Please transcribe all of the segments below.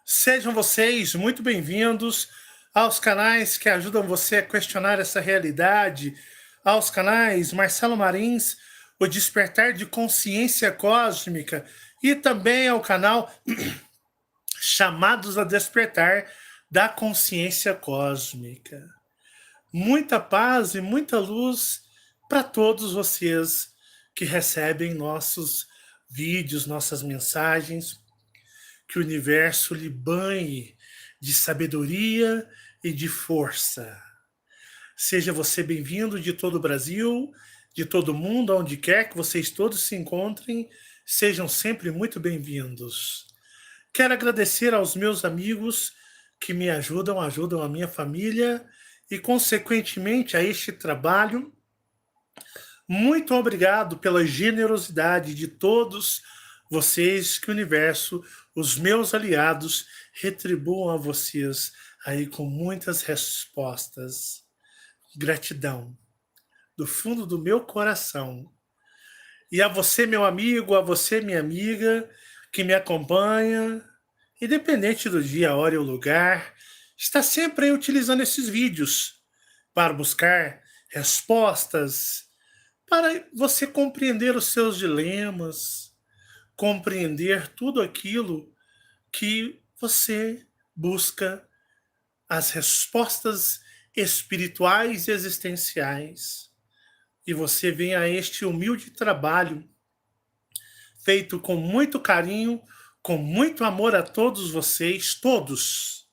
Sejam vocês muito bem-vindos aos canais que ajudam você a questionar essa realidade, aos canais Marcelo Marins, o Despertar de Consciência Cósmica, e também ao canal Chamados a Despertar da Consciência Cósmica. Muita paz e muita luz para todos vocês que recebem nossos vídeos, nossas mensagens. Que o universo lhe banhe de sabedoria e de força. Seja você bem-vindo de todo o Brasil, de todo o mundo, onde quer que vocês todos se encontrem, sejam sempre muito bem-vindos. Quero agradecer aos meus amigos que me ajudam a minha família e, consequentemente, a este trabalho. Muito obrigado pela generosidade de todos vocês, que o universo, os meus aliados, retribuam a vocês aí com muitas respostas. Gratidão do fundo do meu coração. E a você, meu amigo, a você, minha amiga, que me acompanha, independente do dia, a hora e o lugar, está sempre aí utilizando esses vídeos para buscar respostas, para você compreender os seus dilemas, compreender tudo aquilo que você busca, as respostas espirituais e existenciais. E você vem a este humilde trabalho, feito com muito carinho, com muito amor a todos vocês, todos.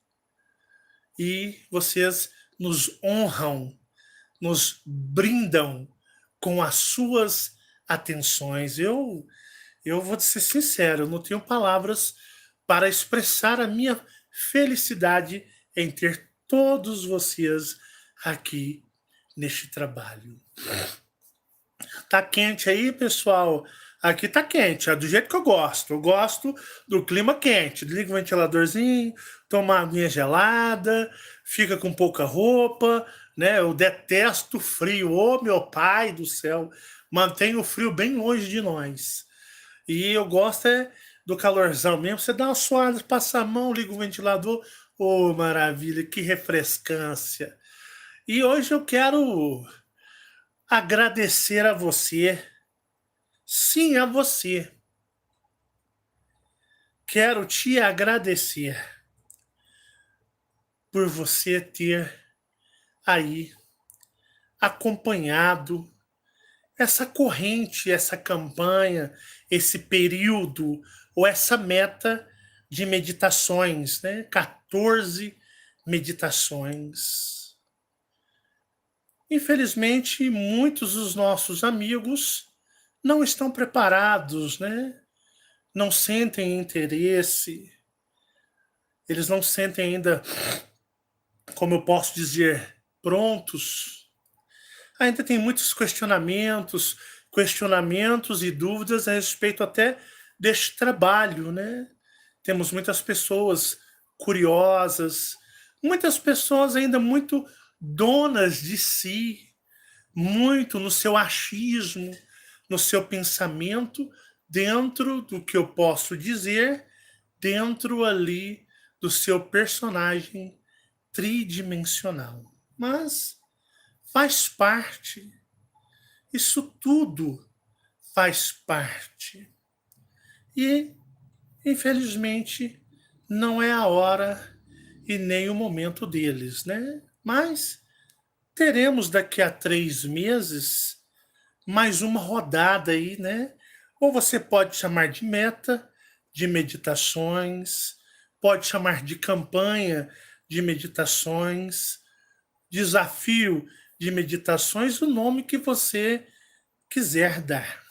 E vocês nos honram, nos brindam com as suas atenções. Eu vou ser sincero, eu não tenho palavras para expressar a minha felicidade em ter todos vocês aqui neste trabalho. Tá quente aí, pessoal? Aqui tá quente, é do jeito que eu gosto. Eu gosto do clima quente. Liga o ventiladorzinho, toma uma aguinha gelada, fica com pouca roupa, né? Eu detesto frio. Ô, meu pai do céu, mantém o frio bem longe de nós. E eu gosto do calorzão mesmo. Você dá uma suada, passa a mão, liga o ventilador. Ô, maravilha, que refrescância. E hoje eu quero agradecer a você. Sim, a você. Quero te agradecer por você ter aí acompanhado essa corrente, essa campanha, esse período ou essa meta de meditações, né? 14 meditações. Infelizmente, muitos dos nossos amigos não estão preparados, né? Não sentem interesse, eles não sentem ainda, como eu posso dizer, prontos. Ainda tem muitos questionamentos e dúvidas a respeito até deste trabalho, né? Temos muitas pessoas curiosas, muitas pessoas ainda muito donas de si, muito no seu achismo, no seu pensamento, dentro do que eu posso dizer, dentro ali do seu personagem tridimensional. Mas faz parte, isso tudo faz parte. E, infelizmente, não é a hora e nem o momento deles, né? Mas teremos daqui a 3 meses mais uma rodada aí, né? Ou você pode chamar de meta, de meditações, pode chamar de campanha de meditações, desafio de meditações, o nome que você quiser dar.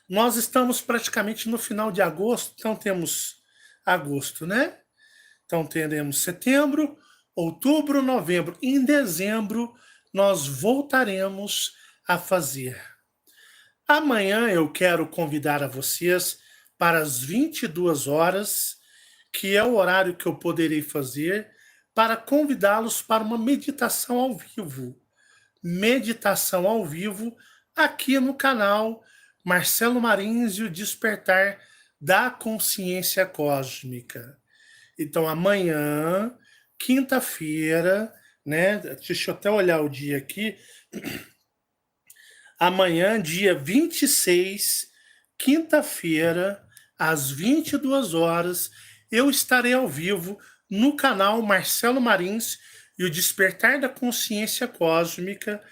Nós estamos praticamente no final de agosto, então temos agosto, né? Então teremos setembro, outubro, novembro. Em dezembro nós voltaremos a fazer. Amanhã eu quero convidar a vocês para as 22 horas, que é o horário que eu poderei fazer, para convidá-los para uma meditação ao vivo. Meditação ao vivo aqui no canal Marcelo Marins e o Despertar da Consciência Cósmica. Então, amanhã, quinta-feira, né? Deixa eu até olhar o dia aqui. Amanhã, dia 26, quinta-feira, às 22 horas, eu estarei ao vivo no canal Marcelo Marins e o Despertar da Consciência Cósmica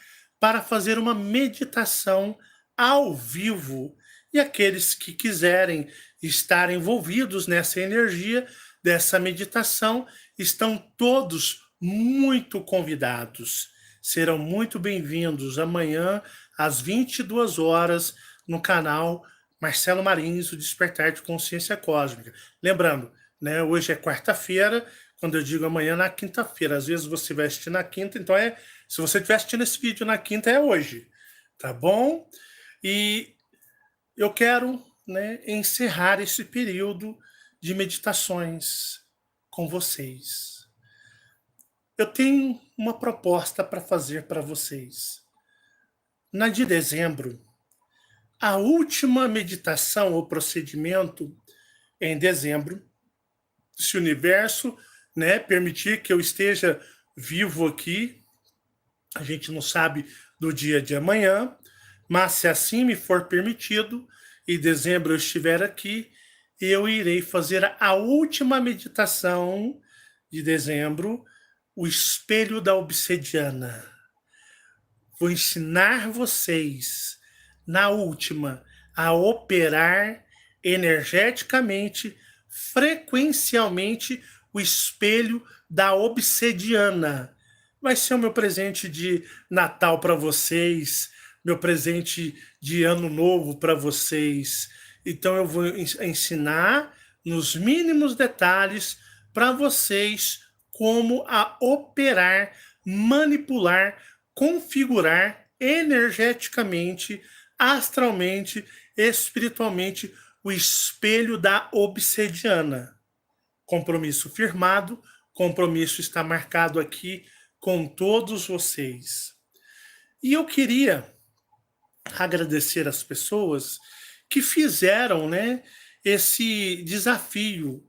para fazer uma meditação ao vivo. E aqueles que quiserem estar envolvidos nessa energia dessa meditação estão todos muito convidados. Serão muito bem-vindos amanhã às 22 horas no canal Marcelo Marins, o Despertar de Consciência Cósmica. Lembrando, né, hoje é quarta-feira, quando eu digo amanhã, na quinta-feira. Às vezes você vai assistir na quinta, então se você estiver assistindo esse vídeo na quinta, é hoje, tá bom? E eu quero, né, encerrar esse período de meditações com vocês. Eu tenho uma proposta para fazer para vocês. Na de dezembro, a última meditação ou procedimento em dezembro, se o universo, né, permitir que eu esteja vivo aqui, a gente não sabe do dia de amanhã, mas se assim me for permitido, e em dezembro eu estiver aqui, eu irei fazer a última meditação de dezembro, o espelho da obsidiana. Vou ensinar vocês, na última, a operar energeticamente, frequencialmente, o espelho da obsidiana. Vai ser o meu presente de Natal para vocês, meu presente de Ano Novo para vocês. Então eu vou ensinar nos mínimos detalhes para vocês como a operar, manipular, configurar energeticamente, astralmente, espiritualmente o espelho da obsidiana. Compromisso firmado, compromisso está marcado aqui com todos vocês. E eu queria agradecer as pessoas que fizeram, né, esse desafio.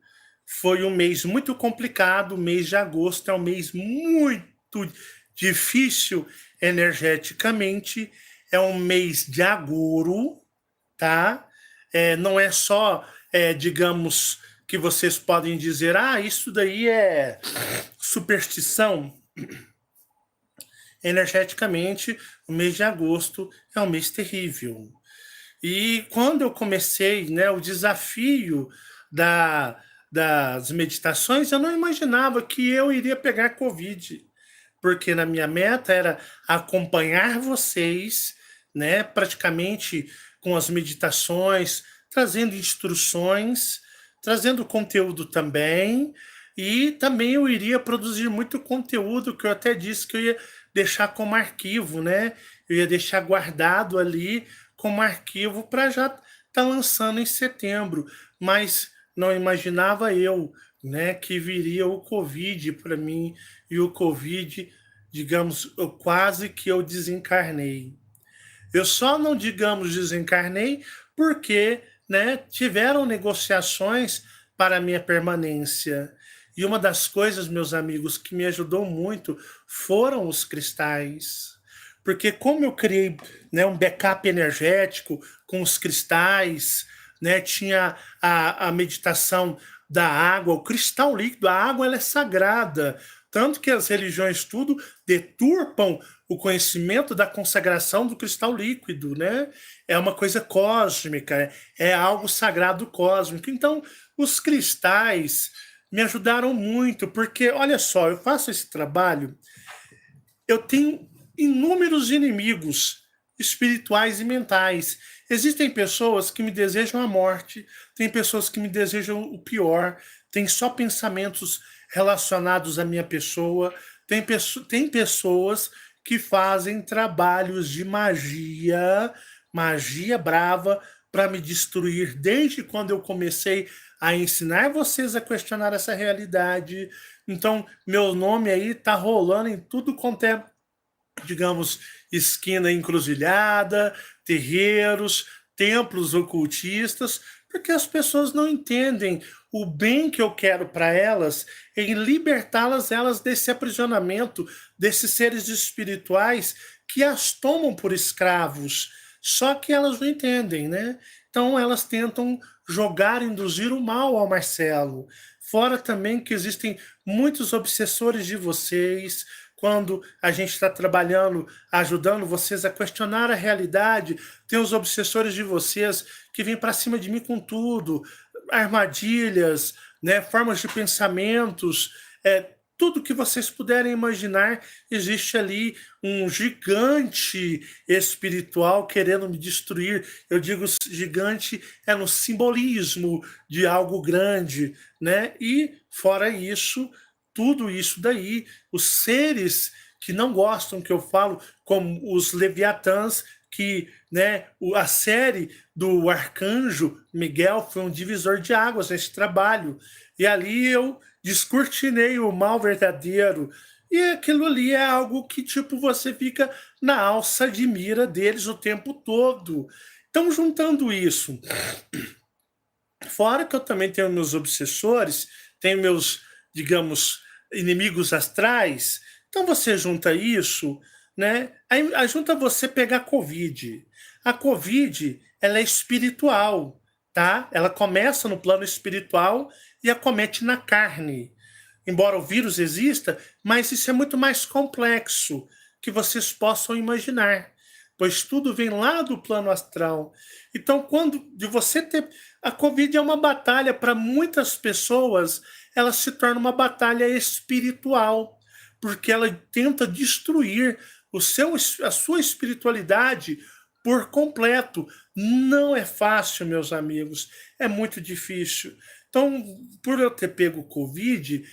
Foi um mês muito complicado, o mês de agosto é um mês muito difícil energeticamente, é um mês de agouro, tá? Não é só, digamos, que vocês podem dizer, isso daí é superstição. Energeticamente, o mês de agosto é um mês terrível. E quando eu comecei, né, o desafio das meditações, eu não imaginava que eu iria pegar Covid, porque na minha meta era acompanhar vocês, né, praticamente com as meditações, trazendo instruções, trazendo conteúdo também, e também eu iria produzir muito conteúdo, que eu até disse que eu ia deixar como arquivo, né? Eu ia deixar guardado ali como arquivo para já estar lançando em setembro, mas não imaginava eu, né, que viria o Covid para mim, e o Covid, digamos, quase que eu desencarnei. Eu só não, digamos, desencarnei porque, né, tiveram negociações para a minha permanência. E uma das coisas, meus amigos, que me ajudou muito foram os cristais. Porque como eu criei, né, um backup energético com os cristais, né, tinha a meditação da água, o cristal líquido, a água ela é sagrada. Tanto que as religiões tudo deturpam o conhecimento da consagração do cristal líquido, né? É uma coisa cósmica, é algo sagrado cósmico. Então, os cristais me ajudaram muito, porque, olha só, eu faço esse trabalho, eu tenho inúmeros inimigos espirituais e mentais. Existem pessoas que me desejam a morte, tem pessoas que me desejam o pior, tem só pensamentos relacionados à minha pessoa, tem pessoas que fazem trabalhos de magia, magia brava, para me destruir desde quando eu comecei a ensinar vocês a questionar essa realidade. Então, meu nome aí tá rolando em tudo quanto é, digamos, esquina encruzilhada, terreiros, templos ocultistas, porque as pessoas não entendem o bem que eu quero para elas, em libertá-las elas desse aprisionamento, desses seres espirituais que as tomam por escravos. Só que elas não entendem, né? Então elas tentam jogar, induzir o mal ao Marcelo. Fora também que existem muitos obsessores de vocês, quando a gente está trabalhando, ajudando vocês a questionar a realidade, tem os obsessores de vocês que vêm para cima de mim com tudo, armadilhas, né, formas de pensamentos, tudo que vocês puderem imaginar, existe ali um gigante espiritual querendo me destruir. Eu digo gigante é no simbolismo de algo grande, né? E fora isso, tudo isso daí, os seres que não gostam que eu falo, como os Leviatãs, que, né, a série do Arcanjo Miguel foi um divisor de águas nesse trabalho. E ali eu descortinei o mal verdadeiro. E aquilo ali é algo que, tipo, você fica na alça de mira deles o tempo todo. Então, juntando isso, fora que eu também tenho meus obsessores, tenho meus, digamos, inimigos astrais. Então você junta isso, né? Aí junta você pegar a Covid. A Covid, ela é espiritual, tá? Ela começa no plano espiritual e acomete na carne. Embora o vírus exista, mas isso é muito mais complexo que vocês possam imaginar, pois tudo vem lá do plano astral. Então, quando de você ter a Covid é uma batalha para muitas pessoas, ela se torna uma batalha espiritual, porque ela tenta destruir a sua espiritualidade por completo. Não é fácil, meus amigos, é muito difícil. Então, por eu ter pego Covid,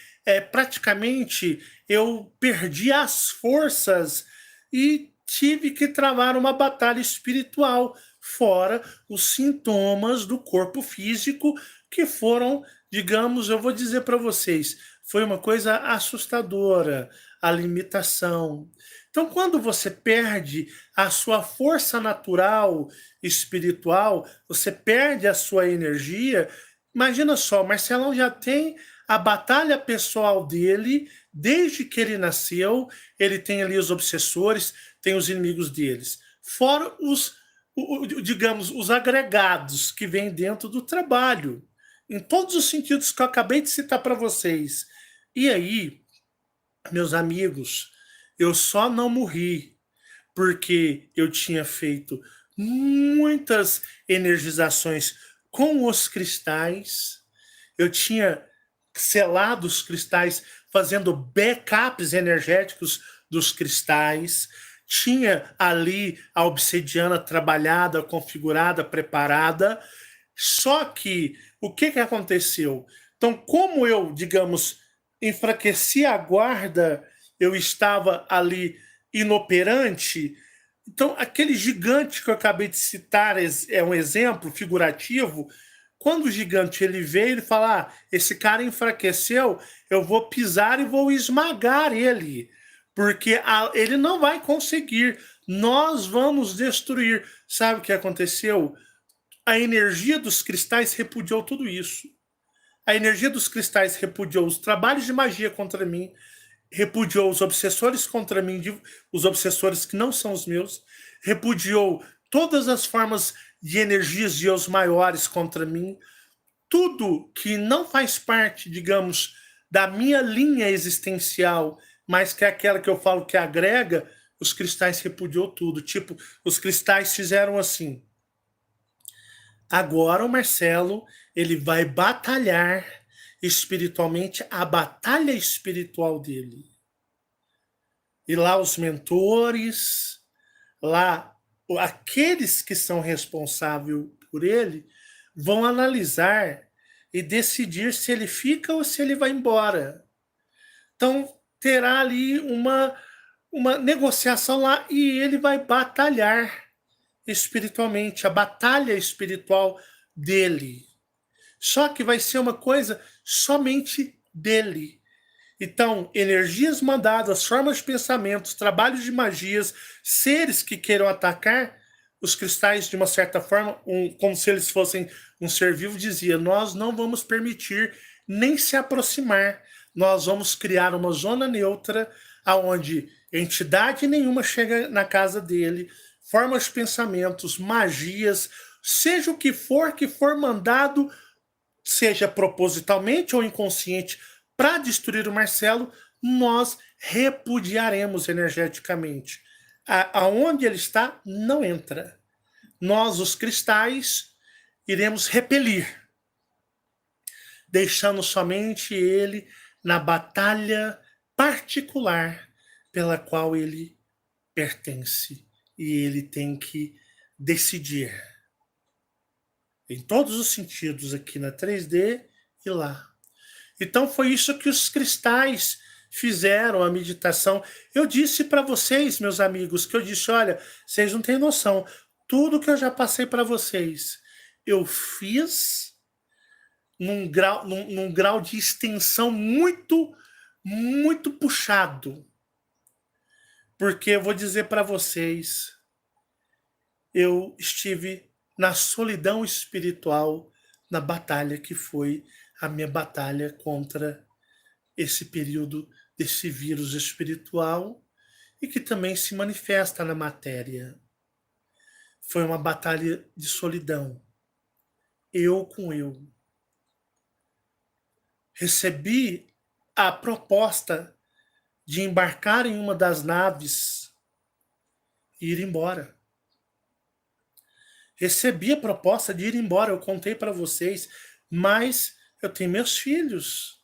praticamente eu perdi as forças e tive que travar uma batalha espiritual, fora os sintomas do corpo físico que foram, digamos, eu vou dizer para vocês, foi uma coisa assustadora, a limitação. Então, quando você perde a sua força natural espiritual, você perde a sua energia. Imagina só, Marcelão já tem a batalha pessoal dele, desde que ele nasceu, ele tem ali os obsessores, tem os inimigos deles. Fora digamos, os agregados que vêm dentro do trabalho, em todos os sentidos que eu acabei de citar para vocês. E aí, meus amigos, eu só não morri porque eu tinha feito muitas energizações com os cristais, eu tinha selado os cristais, fazendo backups energéticos dos cristais, tinha ali a obsidiana trabalhada, configurada, preparada. Só que o que aconteceu? Então, como eu, digamos, enfraqueci a guarda, eu estava ali inoperante. Então, aquele gigante que eu acabei de citar é um exemplo figurativo. Quando o gigante ele veio, ele fala: esse cara enfraqueceu, eu vou pisar e vou esmagar ele, porque ele não vai conseguir. Nós vamos destruir. Sabe o que aconteceu? A energia dos cristais repudiou tudo isso. A energia dos cristais repudiou os trabalhos de magia contra mim, repudiou os obsessores contra mim, os obsessores que não são os meus, repudiou todas as formas de energias de os maiores contra mim, tudo que não faz parte, digamos, da minha linha existencial, mas que é aquela que eu falo que agrega, os cristais repudiou tudo. Tipo, os cristais fizeram assim: agora o Marcelo, ele vai batalhar espiritualmente a batalha espiritual dele. E lá os mentores, lá aqueles que são responsáveis por ele, vão analisar e decidir se ele fica ou se ele vai embora. Então terá ali uma negociação lá e ele vai batalhar espiritualmente, a batalha espiritual dele. Só que vai ser uma coisa somente dele. Então, energias mandadas, formas de pensamentos, trabalhos de magias, seres que queiram atacar, os cristais, de uma certa forma, como se eles fossem um ser vivo, dizia: nós não vamos permitir nem se aproximar. Nós vamos criar uma zona neutra aonde entidade nenhuma chega na casa dele, formas de pensamentos, magias, seja o que for mandado, seja propositalmente ou inconsciente, para destruir o Marcelo, nós repudiaremos energeticamente. Aonde ele está, não entra. Nós, os cristais, iremos repelir, deixando somente ele na batalha particular pela qual ele pertence. E ele tem que decidir, em todos os sentidos, aqui na 3D e lá. Então foi isso que os cristais fizeram, a meditação. Eu disse para vocês, meus amigos, que eu disse: olha, vocês não têm noção, tudo que eu já passei para vocês, eu fiz num grau de extensão muito, muito puxado. Porque eu vou dizer para vocês, eu estive na solidão espiritual, na batalha que foi a minha batalha contra esse período desse vírus espiritual e que também se manifesta na matéria. Foi uma batalha de solidão, eu com eu. Recebi a proposta de embarcar em uma das naves e ir embora. Recebi a proposta de ir embora, eu contei para vocês, mas eu tenho meus filhos.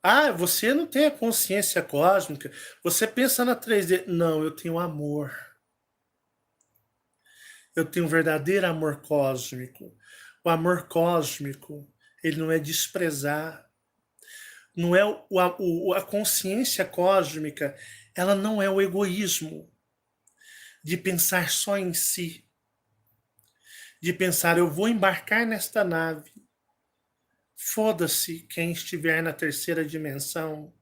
Ah, você não tem a consciência cósmica, você pensa na 3D. Não, eu tenho amor. Eu tenho um verdadeiro amor cósmico. O amor cósmico, ele não é desprezar. Não é a consciência cósmica, ela não é o egoísmo de pensar só em si. De pensar, eu vou embarcar nesta nave. Foda-se quem estiver na terceira dimensão.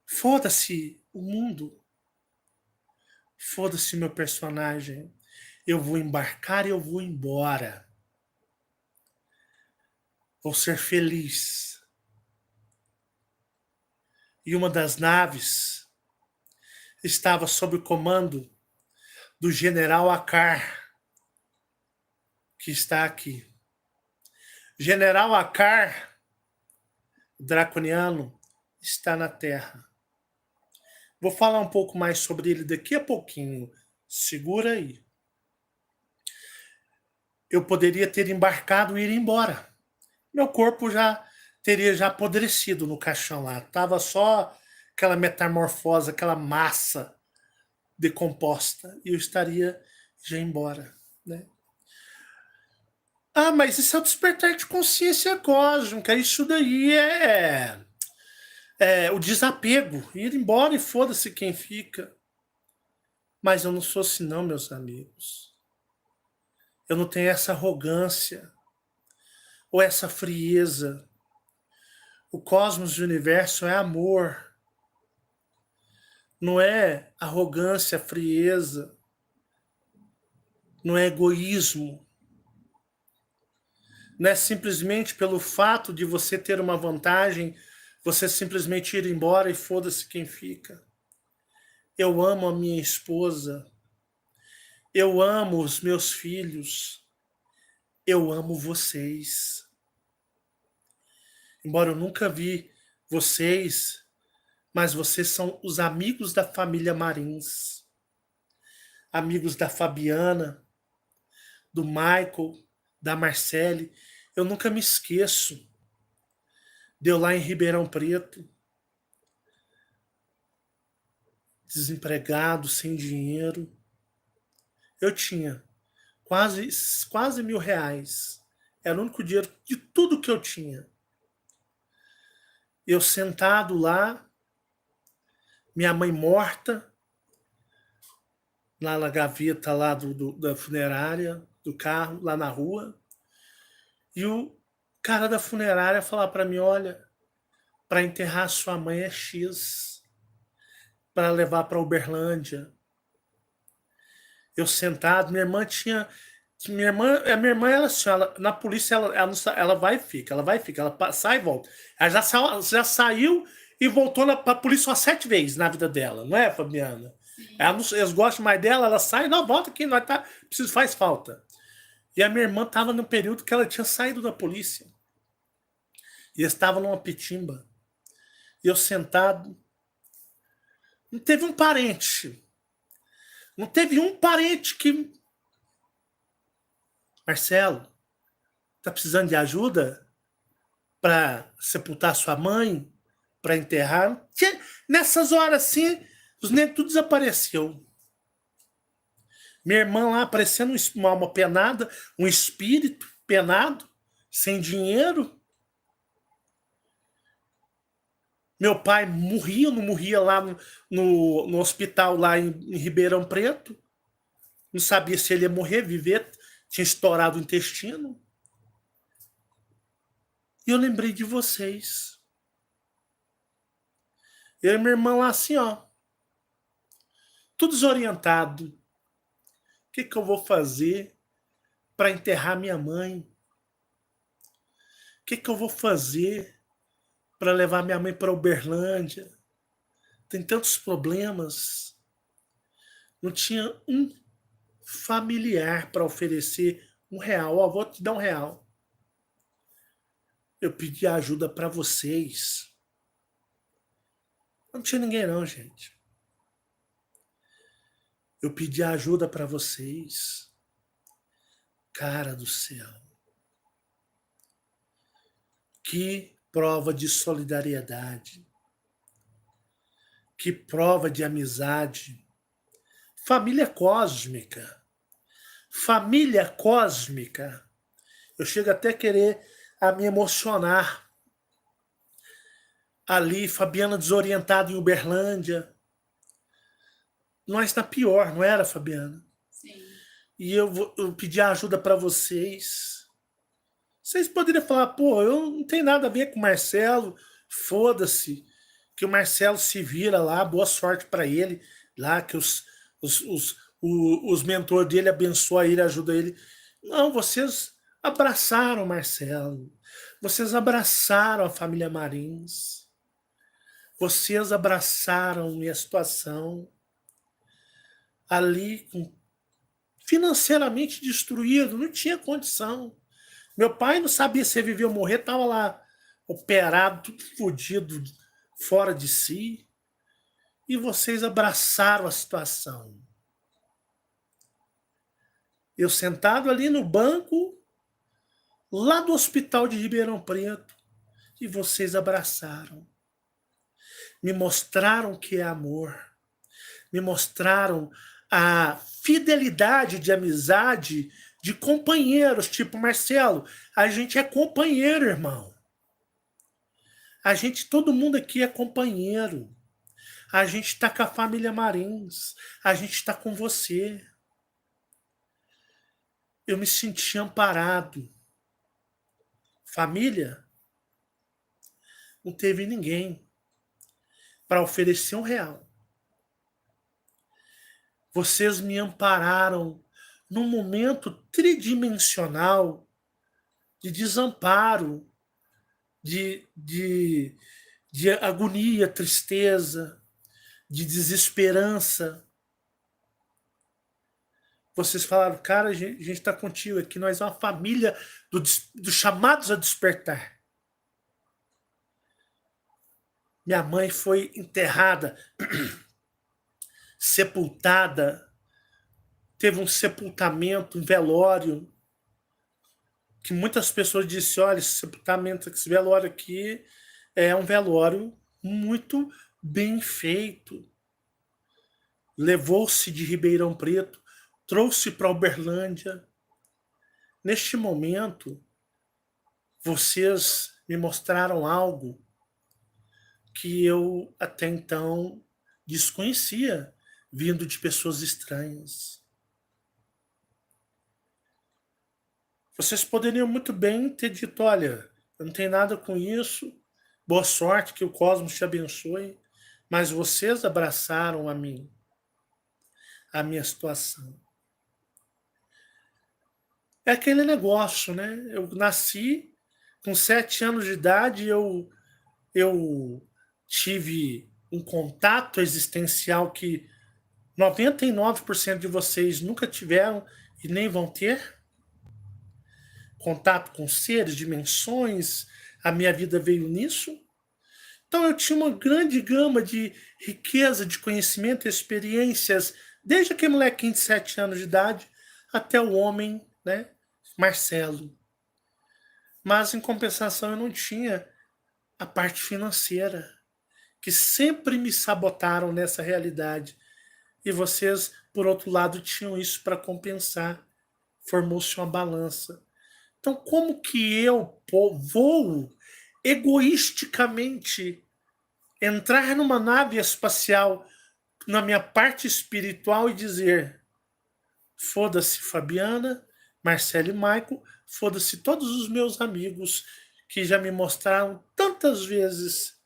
Foda-se o mundo. Foda-se meu personagem. Eu vou embarcar e eu vou embora. Vou ser feliz. E uma das naves estava sob o comando do general Akar, que está aqui. General Akar, draconiano, está na Terra. Vou falar um pouco mais sobre ele daqui a pouquinho. Segura aí. Eu poderia ter embarcado e ir embora. Meu corpo teria apodrecido no caixão lá. Tava só aquela metamorfose, aquela massa decomposta. E eu estaria já embora, né? Ah, mas isso é o despertar de consciência cósmica. Isso daí é o desapego. Ir embora e foda-se quem fica. Mas eu não sou assim não, meus amigos. Eu não tenho essa arrogância ou essa frieza. O cosmos e o universo é amor. Não é arrogância, frieza. Não é egoísmo. Não é simplesmente pelo fato de você ter uma vantagem, você simplesmente ir embora e foda-se quem fica. Eu amo a minha esposa. Eu amo os meus filhos. Eu amo vocês. Embora eu nunca vi vocês, mas vocês são os amigos da família Marins. Amigos da Fabiana, do Michael, da Marcele. Eu nunca me esqueço. Deu lá em Ribeirão Preto. Desempregado, sem dinheiro. Eu tinha quase R$ 1.000. Era o único dinheiro de tudo que eu tinha. Eu sentado lá, minha mãe morta, lá na gaveta lá da funerária, do carro, lá na rua. E o cara da funerária falar para mim: olha, para enterrar sua mãe é X, para levar para Uberlândia. Eu sentado, minha irmã tinha. A minha irmã, ela, assim, na polícia, ela, não ela vai e fica, ela vai e fica, ela sai e volta. Ela já saiu e voltou para a polícia umas 7 vezes na vida dela, não é, Fabiana? Ela não, eles gostam mais dela, ela sai, não, volta aqui, nós tá, preciso, faz falta. E a minha irmã estava no período que ela tinha saído da polícia. E eu estava numa pitimba. E eu sentado. Não teve um parente. Não teve um parente que. Marcelo, tá precisando de ajuda para sepultar sua mãe? Para enterrar? Nessas horas assim, os negros tudo desapareceu. Minha irmã lá parecendo uma alma penada, um espírito penado, sem dinheiro. Meu pai morria, não morria lá no hospital lá em Ribeirão Preto. Não sabia se ele ia morrer, viver, tinha estourado o intestino. E eu lembrei de vocês. Eu e minha irmã lá assim, ó, tudo desorientado. O que eu vou fazer para enterrar minha mãe? O que eu vou fazer para levar minha mãe para Uberlândia? Tem tantos problemas. Não tinha um familiar para oferecer R$ 1. Ó, vou te dar R$ 1. Eu pedi ajuda para vocês. Não tinha ninguém não, gente. Eu pedi ajuda para vocês. Cara do céu. Que prova de solidariedade. Que prova de amizade. Família cósmica. Família cósmica. Eu chego até a querer a me emocionar. Ali, Fabiana desorientada em Uberlândia. Nós na pior, não era, Fabiana? Sim. E eu pedi ajuda para vocês. Vocês poderiam falar, pô, eu não tenho nada a ver com o Marcelo, foda-se, que o Marcelo se vira lá, boa sorte para ele, lá que os mentores dele abençoam ele, ajudam ele. Não, vocês abraçaram o Marcelo, vocês abraçaram a família Marins, vocês abraçaram minha situação ali, financeiramente destruído, não tinha condição. Meu pai não sabia se ele vivia ou morrer, estava lá operado, tudo fodido, fora de si. E vocês abraçaram a situação. Eu sentado ali no banco, lá do hospital de Ribeirão Preto, e vocês abraçaram. Me mostraram o que é amor. Me mostraram a fidelidade de amizade de companheiros, tipo Marcelo. A gente é companheiro, irmão. A gente, todo mundo aqui é companheiro. A gente está com a família Marins. A gente está com você. Eu me senti amparado. Família? Não teve ninguém para oferecer R$ 1. Vocês me ampararam num momento tridimensional de desamparo, de agonia, tristeza, de desesperança. Vocês falaram, cara, a gente está contigo aqui, nós é uma família dos chamados a despertar. Minha mãe foi enterrada, sepultada, teve um sepultamento, um velório, que muitas pessoas disseram, olha, esse sepultamento, esse velório aqui é um velório muito bem feito. Levou-se de Ribeirão Preto, trouxe para Uberlândia. Neste momento, vocês me mostraram algo que eu até então desconhecia, vindo de pessoas estranhas. Vocês poderiam muito bem ter dito, olha, eu não tenho nada com isso, boa sorte, que o cosmos te abençoe, mas vocês abraçaram a minha situação. É aquele negócio, né? Eu nasci com 7 anos de idade, eu tive um contato existencial que 99% de vocês nunca tiveram e nem vão ter. Contato com seres, dimensões, a minha vida veio nisso. Então eu tinha uma grande gama de riqueza de conhecimento e experiências, desde aquele molequinho de 7 anos de idade até o homem, né, Marcelo. Mas em compensação eu não tinha a parte financeira, que sempre me sabotaram nessa realidade. E vocês, por outro lado, tinham isso para compensar. Formou-se uma balança. Então, como que eu vou egoisticamente entrar numa nave espacial na minha parte espiritual e dizer: foda-se Fabiana, Marcelo e Michael, foda-se todos os meus amigos que já me mostraram tantas vezes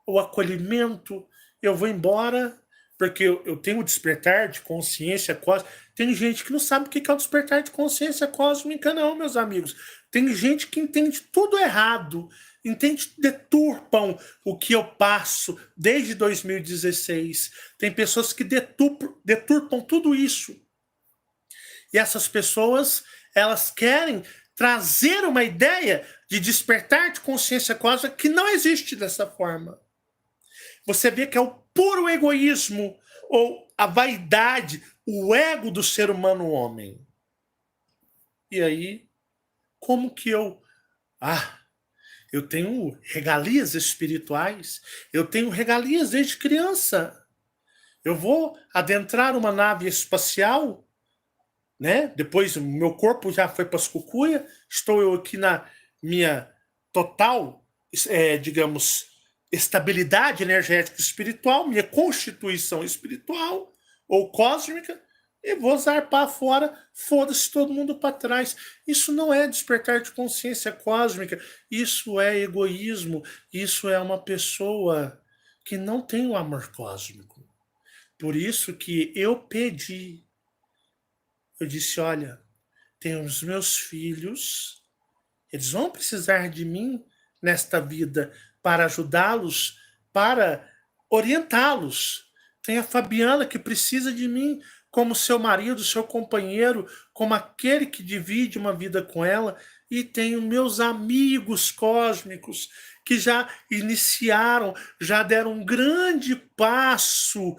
o acolhimento, eu vou embora, porque eu tenho o despertar de consciência cósmica. Tem gente que não sabe o que é o despertar de consciência cósmica, não, meus amigos. Tem gente que entende tudo errado, entende, deturpam o que eu passo desde 2016. Tem pessoas que deturpam tudo isso. E essas pessoas, elas querem trazer uma ideia de despertar de consciência cósmica que não existe dessa forma. Você vê que é o puro egoísmo ou a vaidade, o ego do ser humano homem. E aí, como que eu tenho regalias espirituais, eu tenho regalias desde criança. Eu vou adentrar uma nave espacial, né? Depois o meu corpo já foi para as cucuia, estou eu aqui na minha total, digamos, estabilidade energética espiritual, minha constituição espiritual ou cósmica, e vou zarpar fora, foda-se todo mundo para trás. Isso não é despertar de consciência cósmica, isso é egoísmo, isso é uma pessoa que não tem o amor cósmico. Por isso que eu pedi, eu disse, olha, tem os meus filhos, eles vão precisar de mim nesta vida para ajudá-los, para orientá-los. Tem a Fabiana que precisa de mim como seu marido, seu companheiro, como aquele que divide uma vida com ela. E tenho meus amigos cósmicos que já iniciaram, já deram um grande passo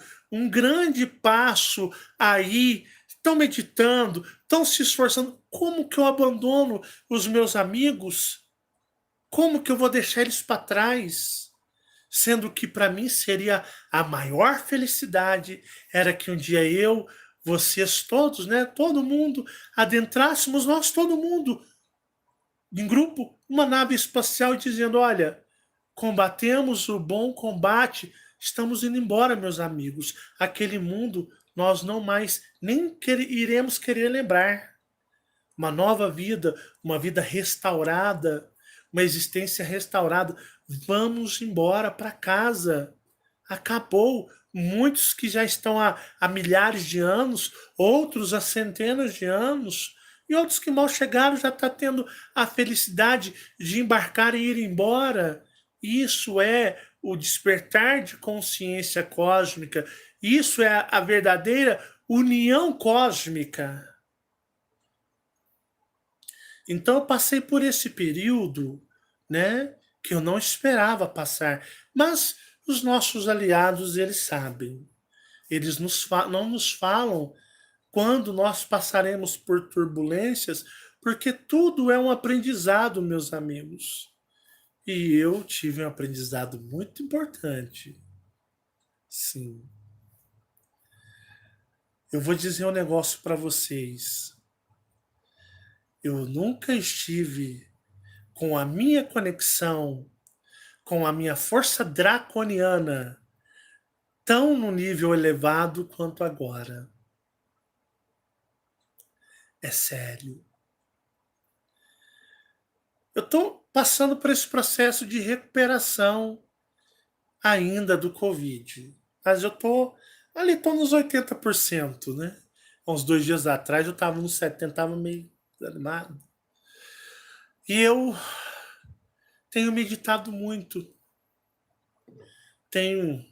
aí, estão meditando, estão se esforçando. Como que eu abandono os meus amigos? Como que eu vou deixar eles para trás? Sendo que para mim seria a maior felicidade era que um dia eu, vocês todos, né, todo mundo, adentrássemos nós todo mundo em grupo, uma nave espacial dizendo, olha, combatemos o bom combate, estamos indo embora, meus amigos. Aquele mundo nós não mais nem iremos querer lembrar. Uma nova vida, uma vida restaurada, uma existência restaurada. Vamos embora para casa. Acabou. Muitos que já estão há milhares de anos, outros há centenas de anos, e outros que mal chegaram já estão tendo a felicidade de embarcar e ir embora. Isso é o despertar de consciência cósmica. Isso é a verdadeira união cósmica. Então eu passei por esse período, né, que eu não esperava passar. Mas os nossos aliados, eles sabem. Eles não nos falam quando nós passaremos por turbulências, porque tudo é um aprendizado, meus amigos. E eu tive um aprendizado muito importante. Sim. Eu vou dizer um negócio para vocês. Eu nunca estive com a minha conexão, com a minha força draconiana, tão no nível elevado quanto agora. É sério. Eu estou passando por esse processo de recuperação ainda do Covid. Mas eu estou ali, estou nos 80%, né? Há uns 2 dias atrás eu estava nos 70%, estava meio desanimado. E eu tenho meditado muito, tenho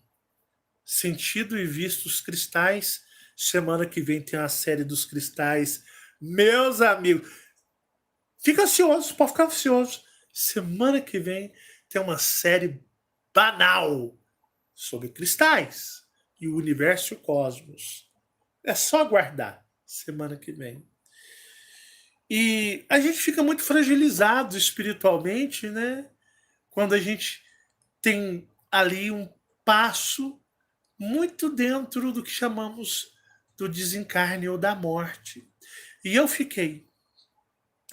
sentido e visto os cristais. Semana que vem tem a série dos cristais. Meus amigos, fica ansioso, pode ficar ansioso. Semana que vem tem uma série banal sobre cristais e o universo e o cosmos. É só aguardar semana que vem. E a gente fica muito fragilizado espiritualmente, né? Quando a gente tem ali um passo muito dentro do que chamamos do desencarne ou da morte. E eu fiquei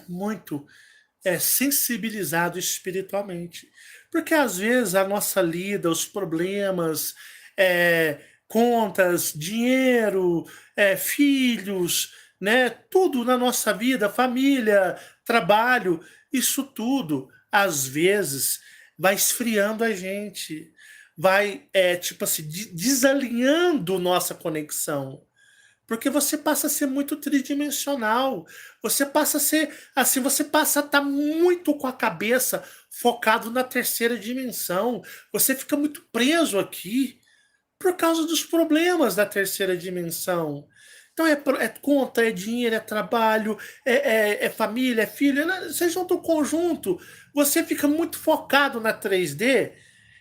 muito sensibilizado espiritualmente. Porque às vezes a nossa lida, os problemas, contas, dinheiro, filhos, né, tudo na nossa vida, família, trabalho, isso tudo, às vezes, vai esfriando a gente, vai, tipo assim, desalinhando nossa conexão. Porque você passa a ser muito tridimensional. Você passa a ser assim, você passa a estar muito com a cabeça focado na terceira dimensão. Você fica muito preso aqui por causa dos problemas da terceira dimensão. Então é conta, é dinheiro, é trabalho, é família, é filho, você junta um conjunto. Você fica muito focado na 3D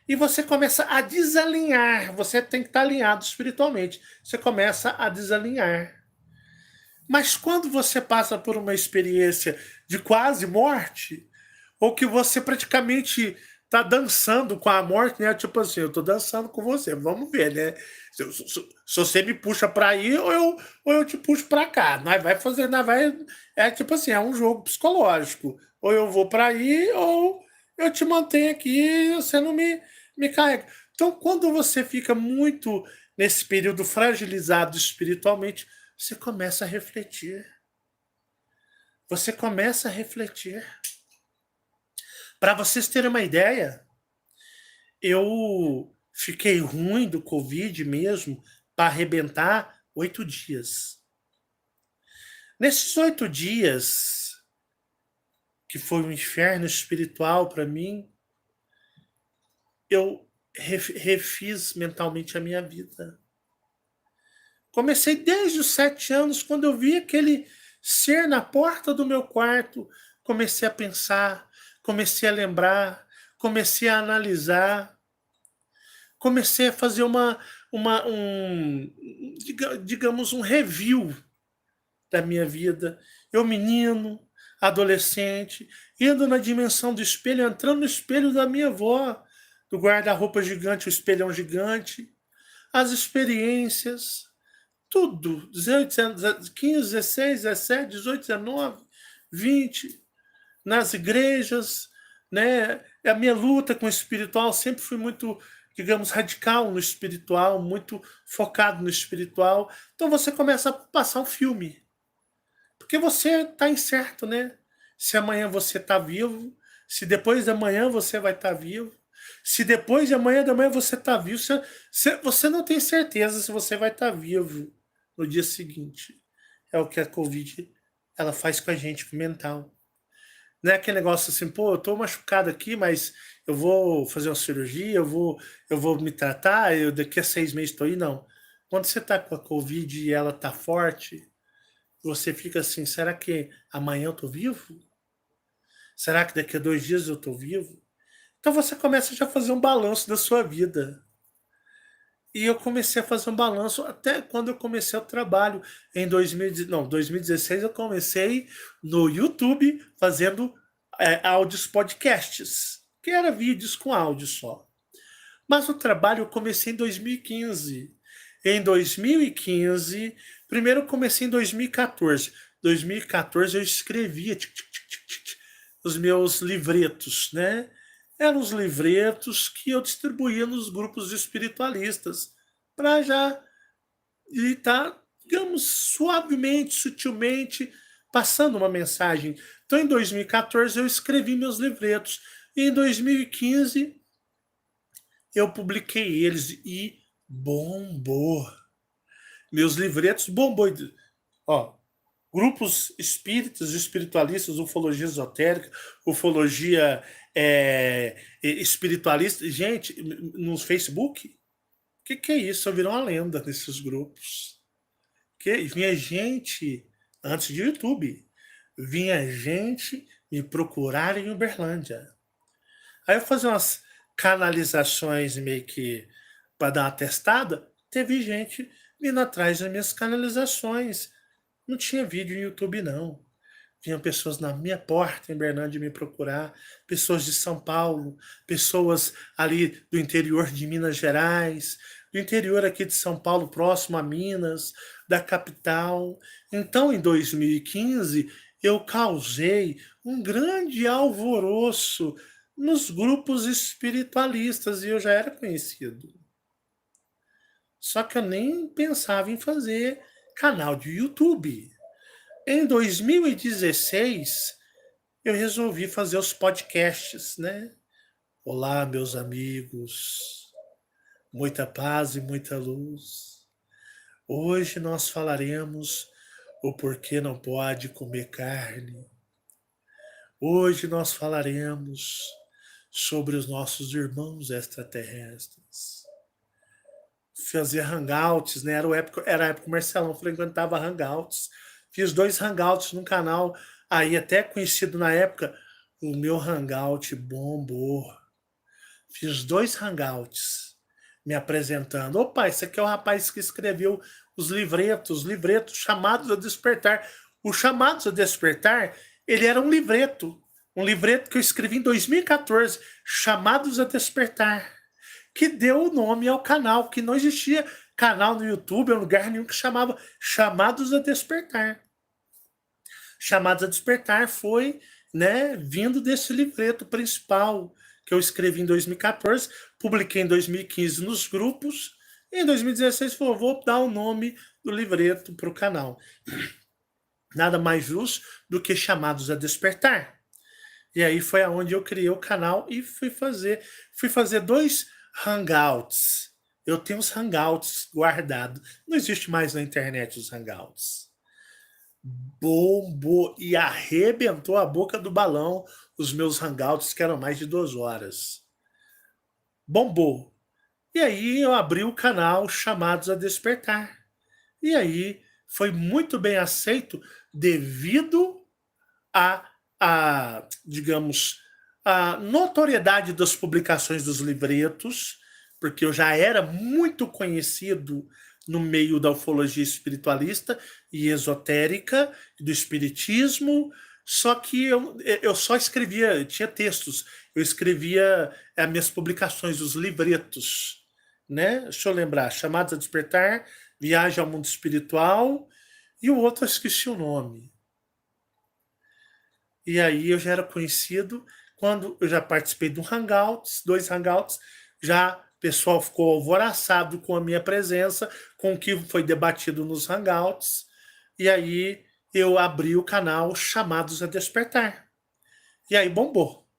e você começa a desalinhar. Você tem que estar alinhado espiritualmente. Você começa a desalinhar. Mas quando você passa por uma experiência de quase morte, ou que você praticamente tá dançando com a morte, né? Tipo assim, eu tô dançando com você, vamos ver, né? Se você me puxa para aí, ou eu te puxo para cá. Nós vai fazer, nós vai. É tipo assim, é um jogo psicológico. Ou eu vou para aí, ou eu te mantenho aqui e você não me carrega. Então, quando você fica muito nesse período fragilizado espiritualmente, você começa a refletir. Você começa a refletir. Para vocês terem uma ideia, eu fiquei ruim do Covid mesmo para arrebentar 8 dias. Nesses 8 dias, que foi um inferno espiritual para mim, eu refiz mentalmente a minha vida. Comecei desde os 7 anos, quando eu vi aquele ser na porta do meu quarto, comecei a pensar, comecei a lembrar, comecei a analisar, comecei a fazer digamos, um review da minha vida. Eu, menino, adolescente, indo na dimensão do espelho, entrando no espelho da minha avó, do guarda-roupa gigante, o espelhão gigante, as experiências, tudo, 18, 15, 16, 17, 18, 19, 20, nas igrejas, né? A minha luta com o espiritual sempre fui muito, digamos, radical no espiritual, muito focado no espiritual. Então você começa a passar um filme, porque você está incerto, né? Se amanhã você está vivo, se depois da manhã você vai estar vivo, se depois de amanhã da manhã você está vivo, você não tem certeza se você vai estar vivo no dia seguinte. É o que a Covid ela faz com a gente, com o mental. Não é aquele negócio assim, pô, eu tô machucado aqui, mas eu vou fazer uma cirurgia, eu vou me tratar, eu daqui a 6 meses estou aí, não. Quando você tá com a Covid e ela tá forte, você fica assim, será que amanhã eu tô vivo? Será que daqui a 2 dias eu tô vivo? Então você começa já a fazer um balanço da sua vida. E eu comecei a fazer um balanço até quando eu comecei o trabalho em 2016 eu comecei no YouTube fazendo áudios podcasts, que era vídeos com áudio só. Mas o trabalho eu comecei em 2015. Em 2015, primeiro eu comecei em 2014. 2014 eu escrevia os meus livretos, né? Eram os livretos que eu distribuía nos grupos espiritualistas, para já estar, digamos, suavemente, sutilmente, passando uma mensagem. Então, em 2014, eu escrevi meus livretos. E em 2015, eu publiquei eles e bombou. Meus livretos bombou. Ó, grupos espíritas, espiritualistas, ufologia esotérica, ufologia espiritualista. Gente, no Facebook, o que é isso? Só virou uma lenda nesses grupos. Vinha gente, antes de YouTube, vinha gente me procurar em Uberlândia. Aí eu fazia umas canalizações meio que para dar uma testada, teve gente vindo atrás das minhas canalizações. Não tinha vídeo no YouTube, não. Vinham pessoas na minha porta em Uberlândia me procurar, pessoas de São Paulo, pessoas ali do interior de Minas Gerais, do interior aqui de São Paulo, próximo a Minas, da capital. Então, em 2015, eu causei um grande alvoroço nos grupos espiritualistas e eu já era conhecido. Só que eu nem pensava em fazer canal de YouTube. Em 2016, eu resolvi fazer os podcasts, né? Olá, meus amigos, muita paz e muita luz. Hoje nós falaremos o porquê não pode comer carne. Hoje nós falaremos sobre os nossos irmãos extraterrestres. Fazer hangouts, né? Era a época que o Marcelão frequentava hangouts. Fiz 2 hangouts no canal, aí até conhecido na época, o meu hangout bombou. Fiz 2 hangouts me apresentando. Opa, esse aqui é o rapaz que escreveu os livretos chamados a despertar. O Chamados a Despertar, ele era um livreto que eu escrevi em 2014, Chamados a Despertar, que deu o nome ao canal, que não existia canal no YouTube, em lugar nenhum que chamava Chamados a Despertar. Chamados a Despertar foi, né, vindo desse livreto principal que eu escrevi em 2014, publiquei em 2015 nos grupos, e em 2016 falou, vou dar o nome do livreto para o canal. Nada mais justo do que Chamados a Despertar. E aí foi aonde eu criei o canal e fui fazer 2 hangouts. Eu tenho os hangouts guardados. Não existe mais na internet os hangouts. Bombou e arrebentou a boca do balão os meus hangouts, que eram mais de 2 horas. Bombou. E aí eu abri o canal Chamados a Despertar. E aí foi muito bem aceito devido digamos, a notoriedade das publicações dos livretos, porque eu já era muito conhecido no meio da ufologia espiritualista e esotérica, do espiritismo, só que eu só escrevia, tinha textos, eu escrevia as minhas publicações, os livretos, né? Deixa eu lembrar, Chamados a Despertar, Viagem ao Mundo Espiritual, e o outro eu esqueci o nome. E aí eu já era conhecido, quando eu já participei de 2 hangouts, já o pessoal ficou alvoroçado com a minha presença, com o que foi debatido nos hangouts, e aí eu abri o canal Chamados a Despertar. E aí bombou.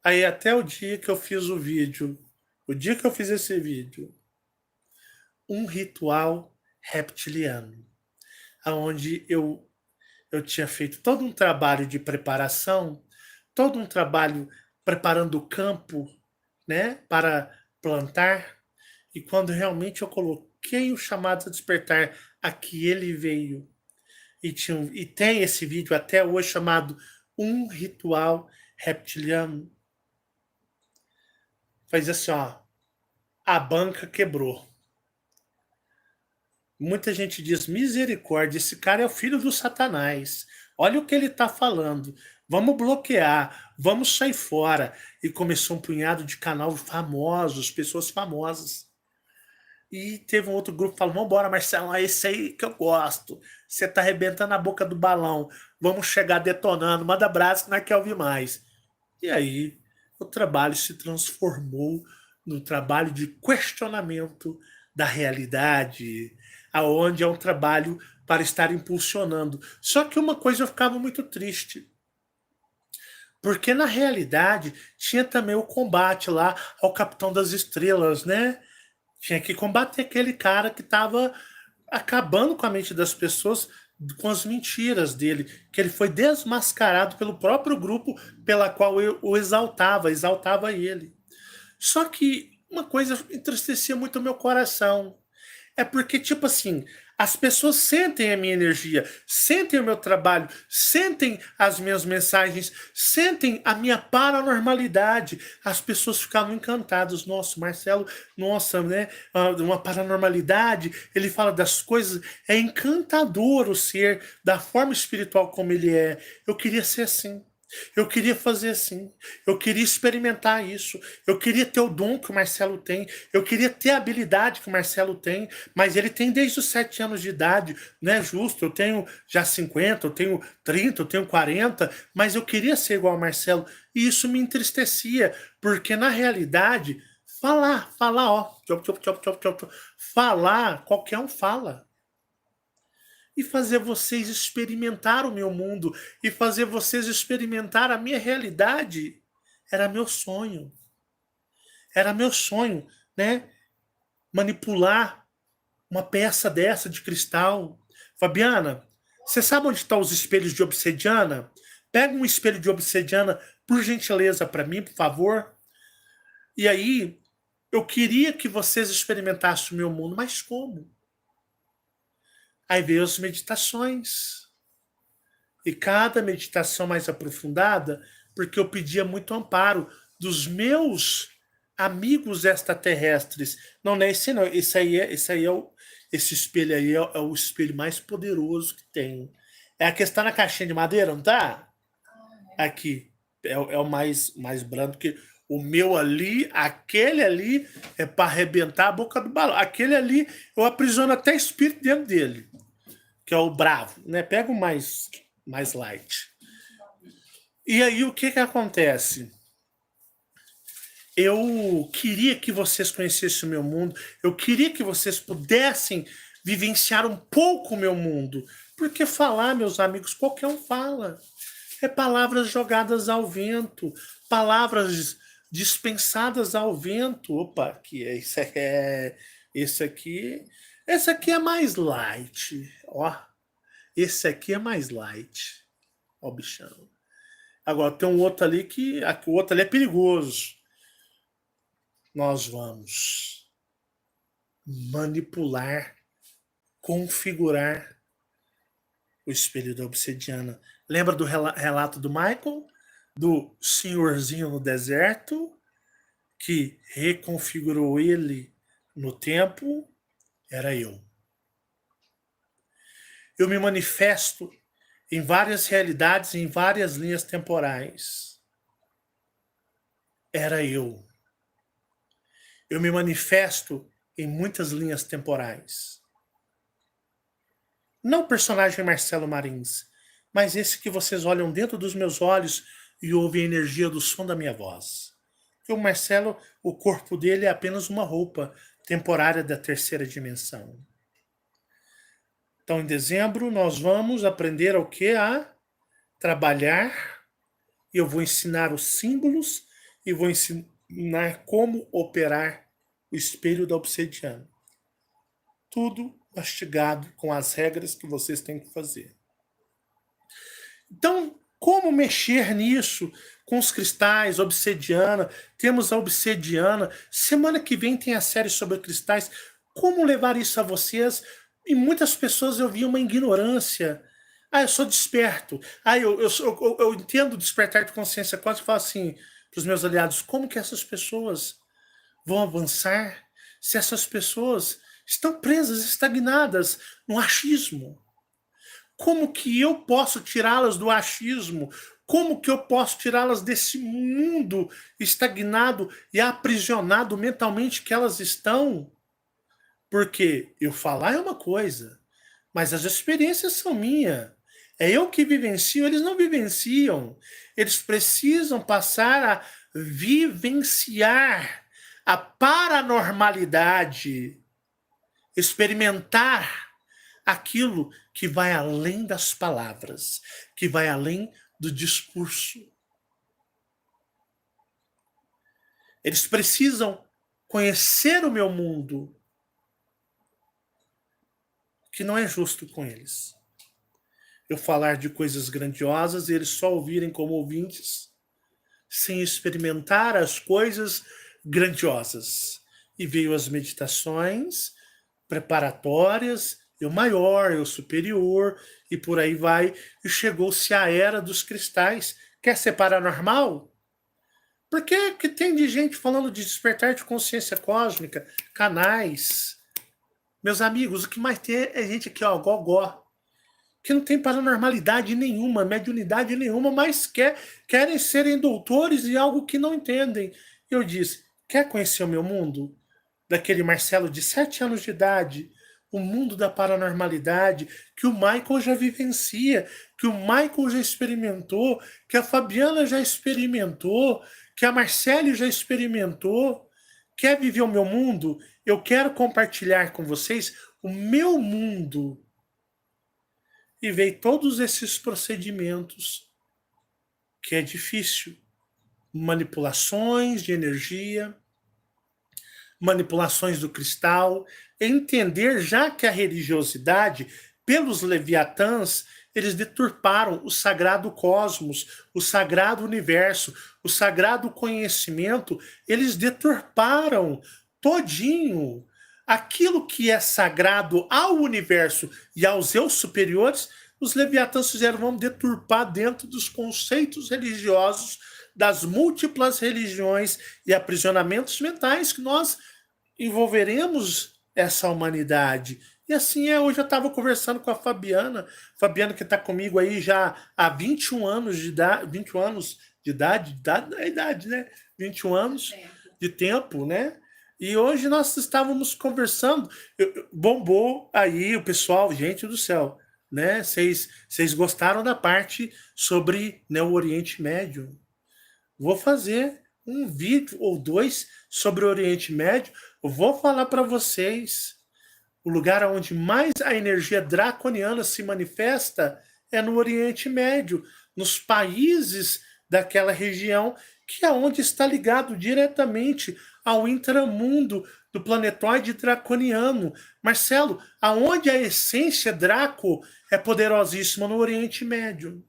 Aí até o dia que eu fiz o vídeo, o dia que eu fiz esse vídeo, um ritual reptiliano, onde eu tinha feito todo um trabalho de preparação, todo um trabalho preparando o campo, né, para plantar. E quando realmente eu coloquei o Chamado a Despertar, aqui ele veio. E tem esse vídeo até hoje chamado Um Ritual Reptiliano. Faz assim, ó, a banca quebrou. Muita gente diz, misericórdia, esse cara é o filho do Satanás. Olha o que ele está falando. Vamos bloquear, vamos sair fora. E começou um punhado de canal famosos, pessoas famosas. E teve um outro grupo que falou, vambora, Marcelo, é esse aí que eu gosto. Você tá arrebentando a boca do balão. Vamos chegar detonando, manda abraço que não quer ouvir mais. E aí, o trabalho se transformou no trabalho de questionamento da realidade, aonde é um trabalho para estar impulsionando. Só que uma coisa eu ficava muito triste, porque na realidade tinha também o combate lá ao Capitão das Estrelas, né? Tinha que combater aquele cara que estava acabando com a mente das pessoas com as mentiras dele, que ele foi desmascarado pelo próprio grupo pela qual eu o exaltava ele. Só que uma coisa entristecia muito o meu coração. É porque, tipo assim, as pessoas sentem a minha energia, sentem o meu trabalho, sentem as minhas mensagens, sentem a minha paranormalidade. As pessoas ficavam encantadas. Nossa, Marcelo, nossa, né? Uma paranormalidade. Ele fala das coisas. É encantador o ser, da forma espiritual como ele é. Eu queria ser assim. Eu queria fazer assim, eu queria experimentar isso, eu queria ter o dom que o Marcelo tem, eu queria ter a habilidade que o Marcelo tem, mas ele tem desde os 7 anos de idade, não é justo, eu tenho já 50, eu tenho 30, eu tenho 40, mas eu queria ser igual ao Marcelo, e isso me entristecia, porque na realidade, falar, ó, falar, qualquer um fala e fazer vocês experimentar o meu mundo e fazer vocês experimentar a minha realidade. Era meu sonho. Era meu sonho, né? Manipular uma peça dessa de cristal. Fabiana, você sabe onde estão os espelhos de obsidiana? Pega um espelho de obsidiana, por gentileza, para mim, por favor. E aí, eu queria que vocês experimentassem o meu mundo, mas como? Aí veio as meditações. E cada meditação mais aprofundada, porque eu pedia muito amparo dos meus amigos extraterrestres. Não, não é esse não. Esse espelho aí é o espelho mais poderoso que tem. É a que está na caixinha de madeira, não tá? Aqui. É o mais brando que o meu ali, aquele ali é para arrebentar a boca do balão. Aquele ali eu aprisiono até espírito dentro dele, que é o bravo, né? Pega o mais light. E aí o que acontece? Eu queria que vocês conhecessem o meu mundo, eu queria que vocês pudessem vivenciar um pouco o meu mundo, porque falar, meus amigos, qualquer um fala. É palavras jogadas ao vento, palavras dispensadas ao vento. Opa, que é isso esse aqui é mais light, ó. Esse aqui é mais light, ó, bichão. Agora tem um outro ali o outro ali é perigoso. Nós vamos manipular, configurar o espelho da obsidiana. Lembra do relato do Michael? Do senhorzinho no deserto, que reconfigurou ele no tempo? Era eu. Eu me manifesto em várias realidades, em várias linhas temporais. Era eu. Eu me manifesto em muitas linhas temporais. Não o personagem Marcelo Marins, mas esse que vocês olham dentro dos meus olhos e ouvem a energia do som da minha voz. Porque o Marcelo, o corpo dele é apenas uma roupa temporária da terceira dimensão. Então, em dezembro, nós vamos aprender o que? A trabalhar. E eu vou ensinar os símbolos e vou ensinar como operar o espelho da obsidiana. Tudo mastigado com as regras que vocês têm que fazer. Então, como mexer nisso com os cristais, obsidiana? Temos a obsidiana. Semana que vem tem a série sobre cristais. Como levar isso a vocês? E muitas pessoas eu vi uma ignorância. Ah, eu sou desperto. Ah, eu entendo despertar de consciência. Quase falo assim para os meus aliados: como que essas pessoas vão avançar se essas pessoas estão presas, estagnadas no achismo? Como que eu posso tirá-las do achismo? Como que eu posso tirá-las desse mundo estagnado e aprisionado mentalmente que elas estão? Porque eu falar é uma coisa, mas as experiências são minhas. É eu que vivencio, eles não vivenciam. Eles precisam passar a vivenciar a paranormalidade, experimentar aquilo que vai além das palavras, que vai além do discurso. Eles precisam conhecer o meu mundo. que não é justo com eles. Eu falar de coisas grandiosas e eles só ouvirem como ouvintes, sem experimentar as coisas grandiosas. E veio as meditações preparatórias, eu maior, eu superior, e por aí vai, e chegou-se a era dos cristais. Quer ser paranormal? Por que tem de gente falando de despertar de consciência cósmica, canais? Meus amigos, o que mais tem é gente aqui, ó, gogó, que não tem paranormalidade nenhuma, mediunidade nenhuma, mas querem serem doutores em algo que não entendem. Eu disse, quer conhecer o meu mundo? Daquele Marcelo de 7 anos de idade, o mundo da paranormalidade, que o Michael já vivencia, que o Michael já experimentou, que a Fabiana já experimentou, que a Marcele já experimentou. Quer viver o meu mundo? Eu quero compartilhar com vocês o meu mundo. E veio todos esses procedimentos, que é difícil. Manipulações de energia, manipulações do cristal, entender já que a religiosidade, pelos leviatãs, eles deturparam o sagrado cosmos, o sagrado universo, o sagrado conhecimento, eles deturparam todinho. Aquilo que é sagrado ao universo e aos eu superiores, os leviatãs fizeram, vamos deturpar dentro dos conceitos religiosos, das múltiplas religiões e aprisionamentos mentais que nós envolveremos essa humanidade. E assim é, hoje eu estava conversando com a Fabiana que está comigo aí já há 21 anos de idade, 21 anos de idade, é idade, né? 21 anos de tempo, né? E hoje nós estávamos conversando, bombou aí o pessoal, gente do céu, né? Vocês gostaram da parte sobre, né, o Oriente Médio. Vou fazer um vídeo ou dois sobre o Oriente Médio. Eu vou falar para vocês, o lugar onde mais a energia draconiana se manifesta é no Oriente Médio, nos países daquela região, que é onde está ligado diretamente ao intramundo do planetoide draconiano. Marcelo, aonde a essência Draco é poderosíssima no Oriente Médio.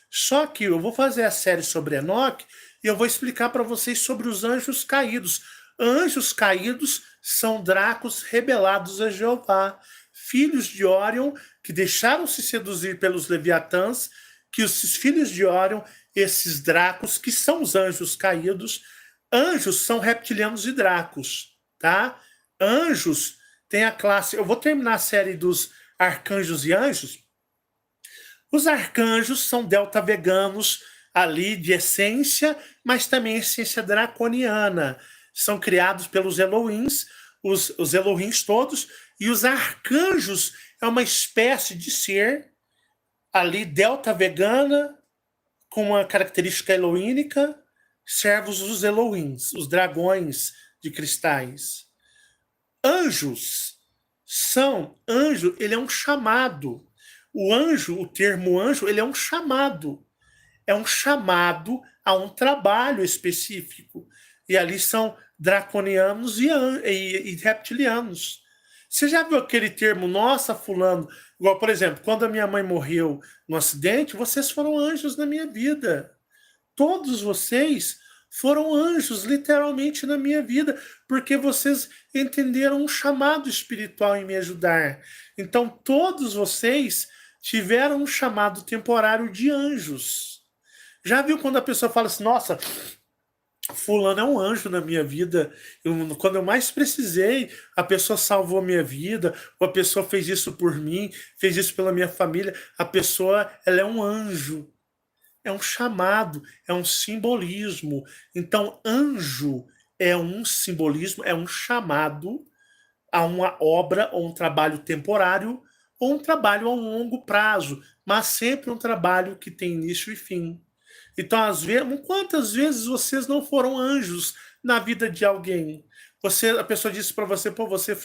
Só que eu vou fazer a série sobre Enoque e eu vou explicar para vocês sobre os anjos caídos. Anjos caídos são Dracos rebelados a Jeová, filhos de Órion que deixaram se seduzir pelos Leviatãs, que esses filhos de Órion, esses Dracos, que são os anjos caídos, anjos são reptilianos e Dracos, tá? Anjos tem a classe... Eu vou terminar a série dos arcanjos e anjos. Os arcanjos são delta veganos ali de essência, mas também essência draconiana. São criados pelos Elohims, os Elohims todos, e os arcanjos é uma espécie de ser ali delta vegana, com uma característica elohínica, servos dos Elohims, os dragões de cristais. Anjos anjo, ele é um chamado. O anjo, o termo anjo, ele é um chamado. É um chamado a um trabalho específico. E ali são draconianos e reptilianos. Você já viu aquele termo, nossa, fulano? Igual, por exemplo, quando a minha mãe morreu no acidente, vocês foram anjos na minha vida. Todos vocês foram anjos, literalmente, na minha vida, porque vocês entenderam um chamado espiritual em me ajudar. Então, todos vocês tiveram um chamado temporário de anjos. Já viu quando a pessoa fala assim, nossa, fulano é um anjo na minha vida, quando eu mais precisei, a pessoa salvou a minha vida, ou a pessoa fez isso por mim, fez isso pela minha família, a pessoa, ela é um anjo. É um chamado, é um simbolismo. Então, anjo é um simbolismo, é um chamado a uma obra ou um trabalho temporário ou um trabalho a um longo prazo, mas sempre um trabalho que tem início e fim. Então, às vezes, quantas vezes vocês não foram anjos na vida de alguém? A pessoa disse para você, pô, você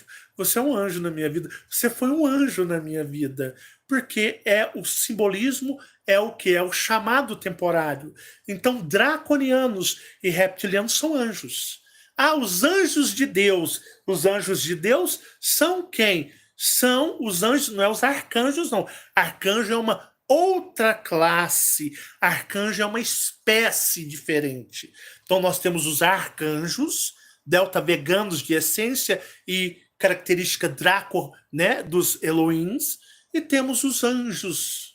é um anjo na minha vida. Você foi um anjo na minha vida. Porque é o simbolismo, é o que? É o chamado temporário. Então, draconianos e reptilianos são anjos. Ah, os anjos de Deus. Os anjos de Deus são quem? são os anjos, não é os arcanjos, não. Arcanjo é uma outra classe. Arcanjo é uma espécie diferente. Então nós temos os arcanjos, delta veganos de essência e característica Draco, né, dos Elohims, e temos os anjos.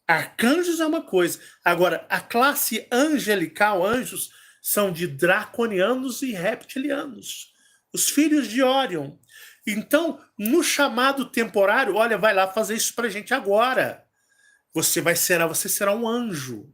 Arcanjos é uma coisa. Agora, a classe angelical, anjos, são de draconianos e reptilianos, os filhos de Órion. Então, no chamado temporário, olha, vai lá fazer isso pra gente agora. Você será um anjo.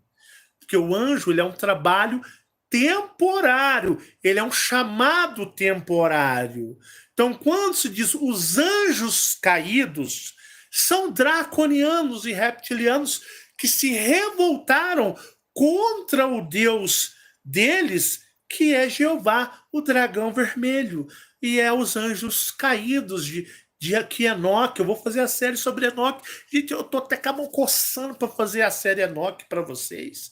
Porque o anjo, ele é um trabalho temporário, ele é um chamado temporário. Então, quando se diz os anjos caídos, são draconianos e reptilianos que se revoltaram contra o Deus deles, que é Jeová, o dragão vermelho. E é os anjos caídos de aqui Enoque. Eu vou fazer a série sobre Enoque. Gente, eu tô até acabando coçando para fazer a série Enoque para vocês.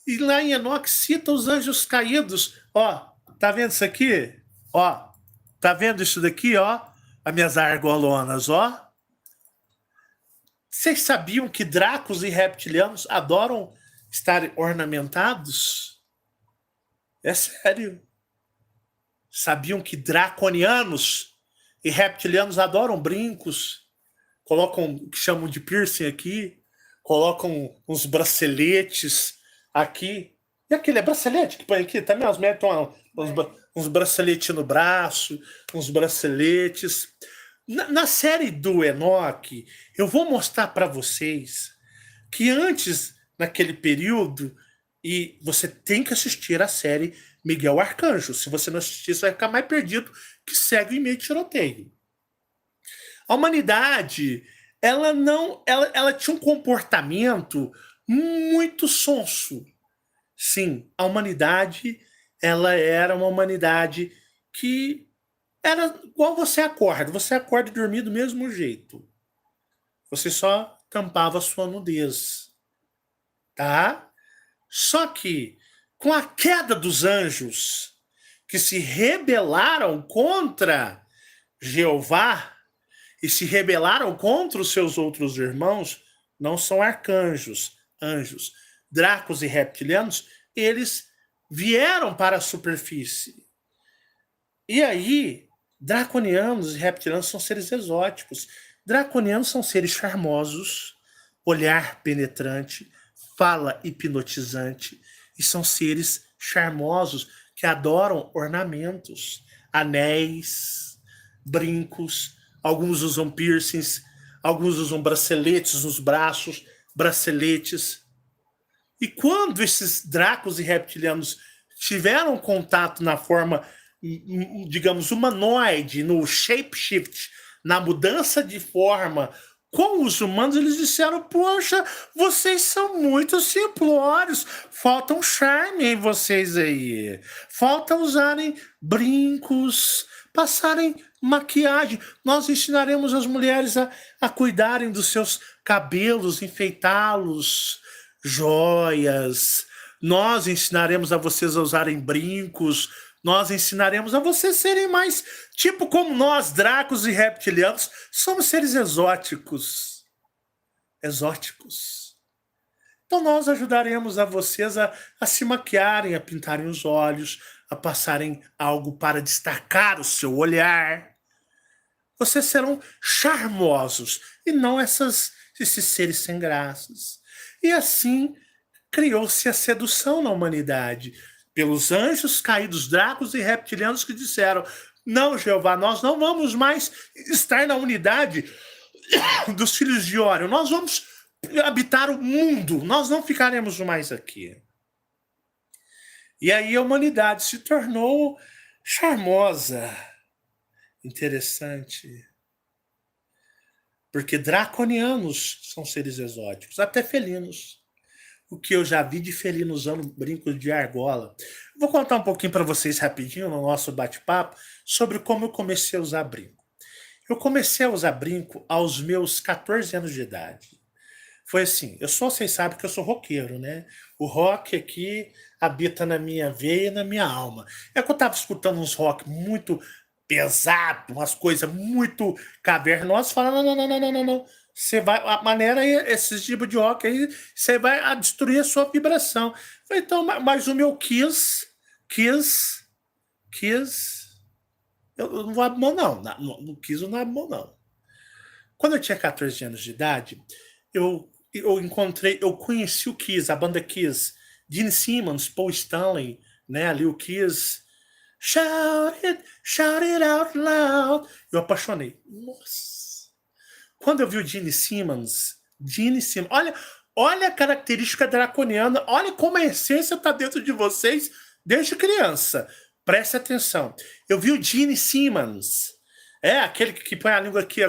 E lá em Enoque cita os anjos caídos. Ó, tá vendo isso aqui? Ó, tá vendo isso daqui, ó? As minhas argolonas, ó. Vocês sabiam que dracos e reptilianos adoram estar ornamentados? É sério. Sabiam que draconianos e reptilianos adoram brincos? Colocam o que chamam de piercing aqui, colocam uns braceletes aqui. E aquele é bracelete que põe aqui também? Os metem uns braceletes no braço, uns braceletes. Na série do Enoque, eu vou mostrar para vocês que antes, naquele período, e você tem que assistir a série Miguel Arcanjo. Se você não assistir, você vai ficar mais perdido que cego em meio de tiroteio. A humanidade, ela tinha um comportamento muito sonso. Sim, a humanidade, ela era uma humanidade que era igual você acorda e dormia do mesmo jeito. Você só tampava a sua nudez, tá? Só que com a queda dos anjos que se rebelaram contra Jeová e se rebelaram contra os seus outros irmãos, não são arcanjos, anjos, dracos e reptilianos, eles vieram para a superfície. E aí, draconianos e reptilianos são seres exóticos. Draconianos são seres charmosos, olhar penetrante, fala hipnotizante, e são seres charmosos que adoram ornamentos, anéis, brincos, alguns usam piercings, alguns usam braceletes nos braços, braceletes. E quando esses dracos e reptilianos tiveram contato na forma, digamos, humanoide, no shapeshift, na mudança de forma com os humanos, eles disseram: poxa, vocês são muito simplórios, falta um charme em vocês aí, falta usarem brincos, passarem maquiagem. Nós ensinaremos as mulheres a cuidarem dos seus cabelos, enfeitá-los, joias. Nós ensinaremos a vocês a usarem brincos. Nós ensinaremos a vocês serem mais, tipo como nós, dracos e reptilianos, somos seres exóticos. Exóticos. Então nós ajudaremos a vocês a se maquiarem, a pintarem os olhos, a passarem algo para destacar o seu olhar. Vocês serão charmosos e não esses seres sem graças. E assim criou-se a sedução na humanidade, pelos anjos caídos, dracos e reptilianos que disseram: não, Jeová, nós não vamos mais estar na unidade dos filhos de Órion, nós vamos habitar o mundo, nós não ficaremos mais aqui. E aí a humanidade se tornou charmosa, interessante, porque draconianos são seres exóticos, até felinos. O que eu já vi de felino usando brincos de argola. Vou contar um pouquinho para vocês rapidinho no nosso bate-papo sobre como eu comecei a usar brinco. Eu comecei a usar brinco aos meus 14 anos de idade. Foi assim, vocês sabem que eu sou roqueiro, né? O rock aqui habita na minha veia e na minha alma. É que eu estava escutando uns rock muito pesado, umas coisas muito cavernosas, fala, não, não, não, não, não, não, não. Você vai, a maneira é esse tipo de rock aí, você vai destruir a sua vibração. Falei, então, mas o meu Kiss, eu não vou abrir mão, não. No Kiss eu não abro mão, não. Quando eu tinha 14 anos de idade, eu conheci o Kiss, a banda Kiss, Gene Simmons, Paul Stanley, né, ali o Kiss, shout it out loud. Eu apaixonei. Nossa. Quando eu vi o Gene Simmons, olha a característica draconiana, olha como a essência está dentro de vocês desde criança. Preste atenção. Eu vi o Gene Simmons, aquele que põe a língua aqui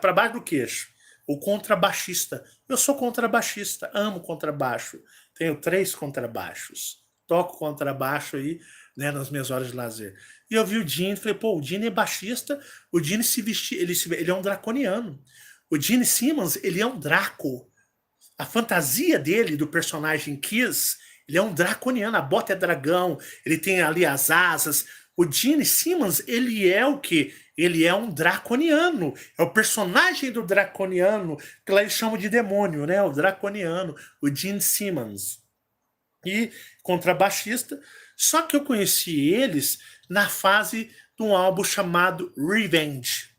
para baixo do queixo. O contrabaixista. Eu sou contrabaixista, amo contrabaixo. Tenho 3 contrabaixos. Toco contrabaixo aí, né, nas minhas horas de lazer. E eu vi o Gene, falei, pô, o Gene é baixista, o Gene se vestia, ele é um draconiano. O Gene Simmons, ele é um Draco. A fantasia dele, do personagem Kiss, ele é um draconiano, a bota é dragão, ele tem ali as asas. O Gene Simmons, ele é o quê? Ele é um draconiano. É o personagem do draconiano, que lá eles chamam de demônio, né? O draconiano, o Gene Simmons. E contrabaixista. Só que eu conheci eles na fase de um álbum chamado Revenge.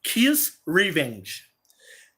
Kiss Revenge.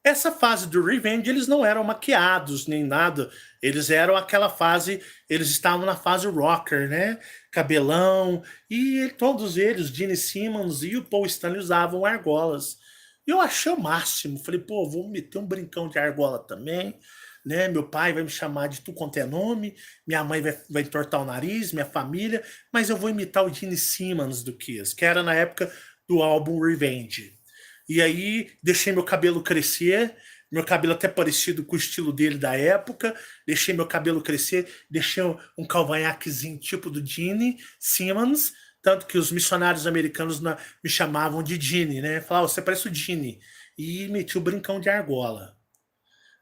Essa fase do Revenge, eles não eram maquiados nem nada. Eles eram aquela fase, eles estavam na fase rocker, né? Cabelão. E todos eles, Gene Simmons e o Paul Stanley, usavam argolas. E eu achei o máximo. Falei, pô, vou meter um brincão de argola também. Né? Meu pai vai me chamar de tu quanto é nome. Minha mãe vai entortar o nariz, minha família. Mas eu vou imitar o Gene Simmons do Kiss, que era na época do álbum Revenge. E aí deixei meu cabelo crescer, meu cabelo até parecido com o estilo dele da época, deixei meu cabelo crescer, deixei um cavanhaquezinho tipo do Gene Simmons, tanto que os missionários americanos me chamavam de Gene, né? Falavam, você parece o Gene. E meti o brincão de argola.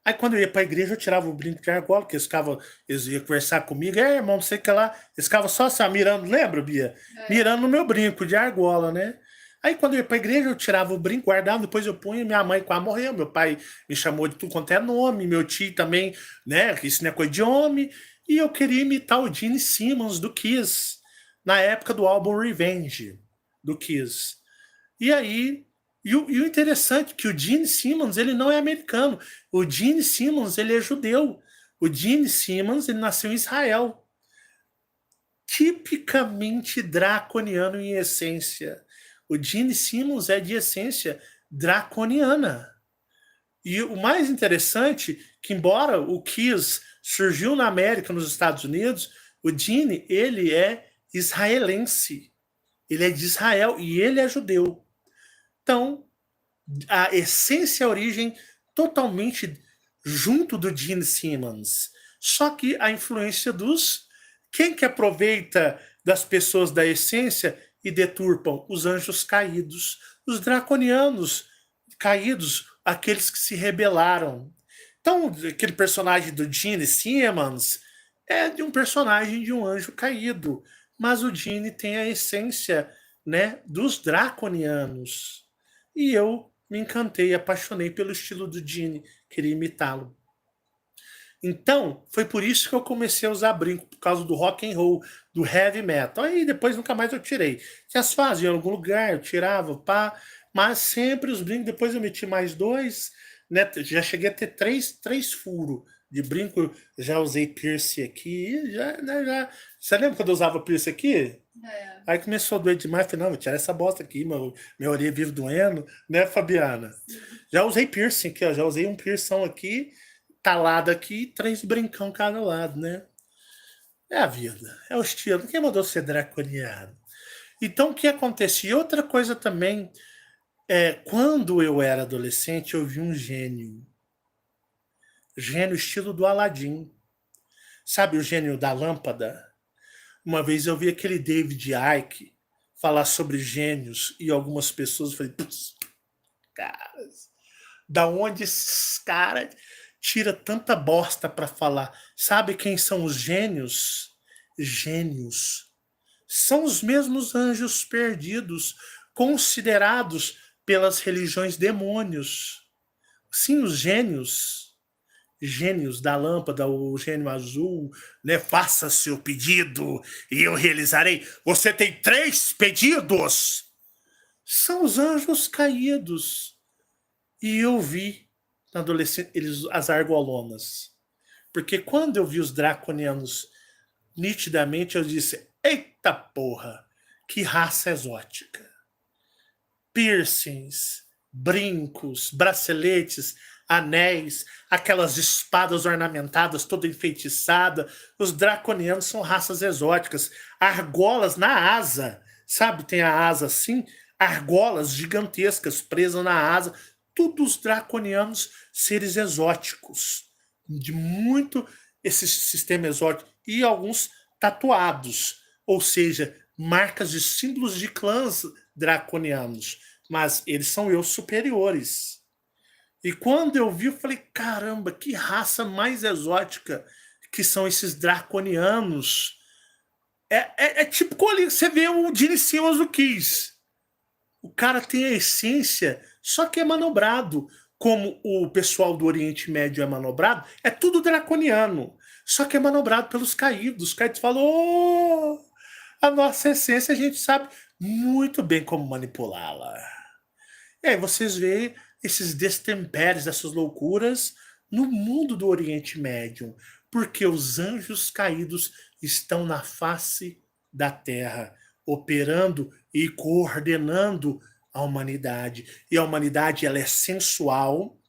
Aí quando eu ia pra igreja, eu tirava o brinco de argola, porque eles iam conversar comigo, irmão, não sei o que lá, eles ficavam só assim, mirando, lembra, Bia? Mirando no meu brinco de argola, né? Aí quando eu ia pra igreja, eu tirava o brinco, guardava, depois eu punha, minha mãe quase morreu, meu pai me chamou de tudo quanto é nome, meu tio também, né, que isso não é coisa de homem, e eu queria imitar o Gene Simmons do Kiss, na época do álbum Revenge, do Kiss. E aí, e o interessante é que o Gene Simmons, ele não é americano, o Gene Simmons, ele é judeu, o Gene Simmons, ele nasceu em Israel, tipicamente draconiano em essência. O Gene Simmons é de essência draconiana. E o mais interessante, que embora o Kiss surgiu na América, nos Estados Unidos, o Gene, ele é israelense. Ele é de Israel e ele é judeu. Então, a essência, a origem, totalmente junto do Gene Simmons. Só que a influência dos... Quem que aproveita das pessoas da essência e deturpam? Os anjos caídos, os draconianos caídos, aqueles que se rebelaram. Então, aquele personagem do Gene Simmons é de um personagem de um anjo caído, mas o Gene tem a essência, né, dos draconianos. E eu me encantei, apaixonei pelo estilo do Gene, queria imitá-lo. Então, foi por isso que eu comecei a usar brinco, por causa do rock and roll, do heavy metal. Aí depois nunca mais eu tirei. Se as faziam em algum lugar, eu tirava, pá, mas sempre os brincos, depois eu meti mais 2, né? Já cheguei a ter três furos de brinco, já usei piercing aqui, já, né, já. Você lembra quando eu usava piercing aqui? Aí começou a doer demais, falei, não, vou tirar essa bosta aqui, minha orelha vive doendo, né, Fabiana? Já usei piercing aqui, ó, já usei um piercing aqui, talado aqui, 3 brincão cada lado, né? É a vida, é o estilo. Quem mandou ser draconiano? Então, o que acontecia? Outra coisa também, quando eu era adolescente, eu vi um gênio. Gênio estilo do Aladim. Sabe o gênio da lâmpada? Uma vez eu vi aquele David Icke falar sobre gênios e algumas pessoas, eu falei, putz, caras, da onde esses caras tira tanta bosta para falar? Sabe quem são os gênios? Gênios. São os mesmos anjos perdidos. considerados pelas religiões demônios. Sim, os gênios da lâmpada, o gênio azul, né? Faça seu pedido e eu realizarei. Você tem 3 pedidos. São os anjos caídos. E eu vi na adolescência as argolonas. Porque quando eu vi os draconianos nitidamente, eu disse: eita porra, que raça exótica. Piercings, brincos, braceletes, anéis, aquelas espadas ornamentadas, toda enfeitiçada. Os draconianos são raças exóticas. Argolas na asa, sabe? Tem a asa assim, argolas gigantescas presas na asa. Tudo os draconianos, seres exóticos. De muito esse sistema exótico. E alguns tatuados, ou seja, marcas de símbolos de clãs draconianos, mas eles são eu superiores. E quando eu vi, eu falei, caramba, que raça mais exótica que são esses draconianos. É tipo quando você vê o Gene Simmons do Kiss. O cara tem a essência, só que é manobrado. Como o pessoal do Oriente Médio é manobrado, é tudo draconiano. Só que é manobrado pelos caídos. Os caídos falam, oh, a nossa essência a gente sabe muito bem como manipulá-la. E aí vocês veem esses destemperes, essas loucuras no mundo do Oriente Médio, porque os anjos caídos estão na face da terra, operando e coordenando a humanidade. E a humanidade, ela é sensual,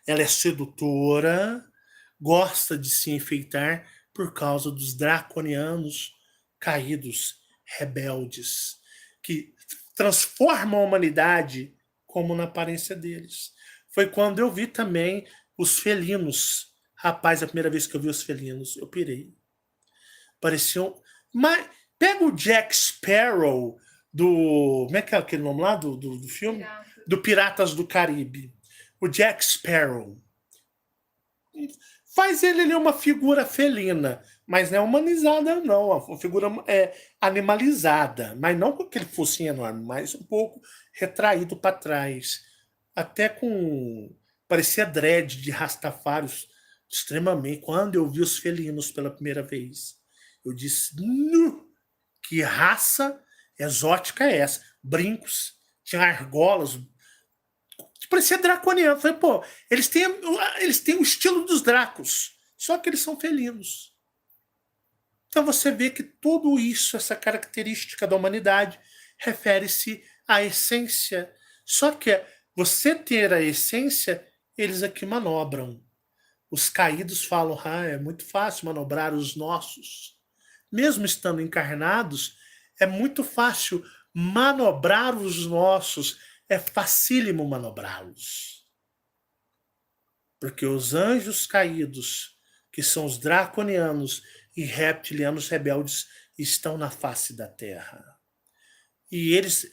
ela é sedutora, gosta de se enfeitar por causa dos draconianos caídos, rebeldes, que transformam a humanidade como na aparência deles. Foi quando eu vi também os felinos. Rapaz, a primeira vez que eu vi os felinos, eu pirei. Pareciam... Mas pega o Jack Sparrow do... Como é que é aquele nome lá do filme? Do Piratas do Caribe. O Jack Sparrow. Faz ele uma figura felina, mas não é humanizada, não. Uma figura animalizada, mas não com aquele focinho enorme, mas um pouco retraído para trás. Até com... Parecia dread de Rastafários, extremamente. Quando eu vi os felinos pela primeira vez, eu disse, que raça exótica é essa? Brincos, tinha argolas, parecia draconiano. Eu falei, pô, eles têm o estilo dos dracos, só que eles são felinos. Então você vê que tudo isso, essa característica da humanidade, refere-se à essência. Só que você ter a essência, eles aqui manobram. Os caídos falam, é muito fácil manobrar os nossos. Mesmo estando encarnados, é muito fácil manobrar os nossos. É facílimo manobrá-los. Porque os anjos caídos, que são os draconianos e reptilianos rebeldes, estão na face da terra. E eles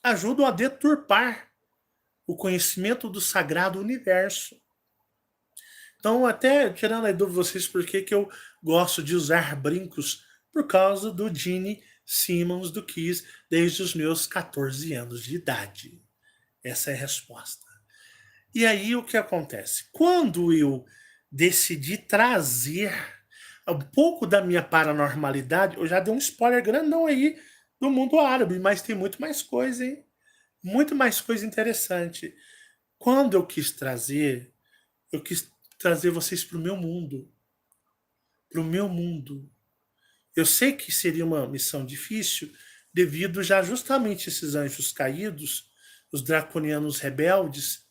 ajudam a deturpar o conhecimento do sagrado universo. Então, até tirando a dúvida de vocês por que eu gosto de usar brincos, por causa do Gene Simmons do Kiss, desde os meus 14 anos de idade. Essa é a resposta. E aí o que acontece? Quando eu decidi trazer um pouco da minha paranormalidade, eu já dei um spoiler grandão aí do mundo árabe, mas tem muito mais coisa, hein? Muito mais coisa interessante. Quando eu quis trazer vocês para o meu mundo. Para o meu mundo. Eu sei que seria uma missão difícil, devido já justamente a esses anjos caídos, os draconianos rebeldes,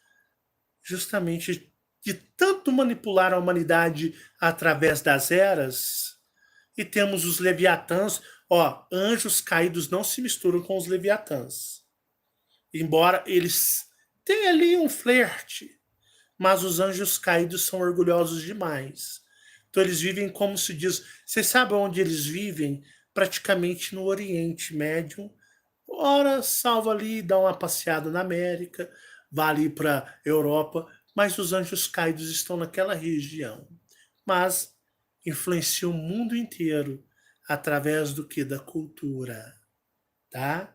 justamente de tanto manipular a humanidade através das eras. E temos os leviatãs. Anjos caídos não se misturam com os leviatãs. Embora eles tenham ali um flerte, mas os anjos caídos são orgulhosos demais. Então eles vivem como se diz... Vocês sabem onde eles vivem? Praticamente no Oriente Médio. Ora, salva ali, dá uma passeada na América, vai ali para Europa, mas os anjos caídos estão naquela região. Mas influenciam o mundo inteiro através do que? Da cultura, tá?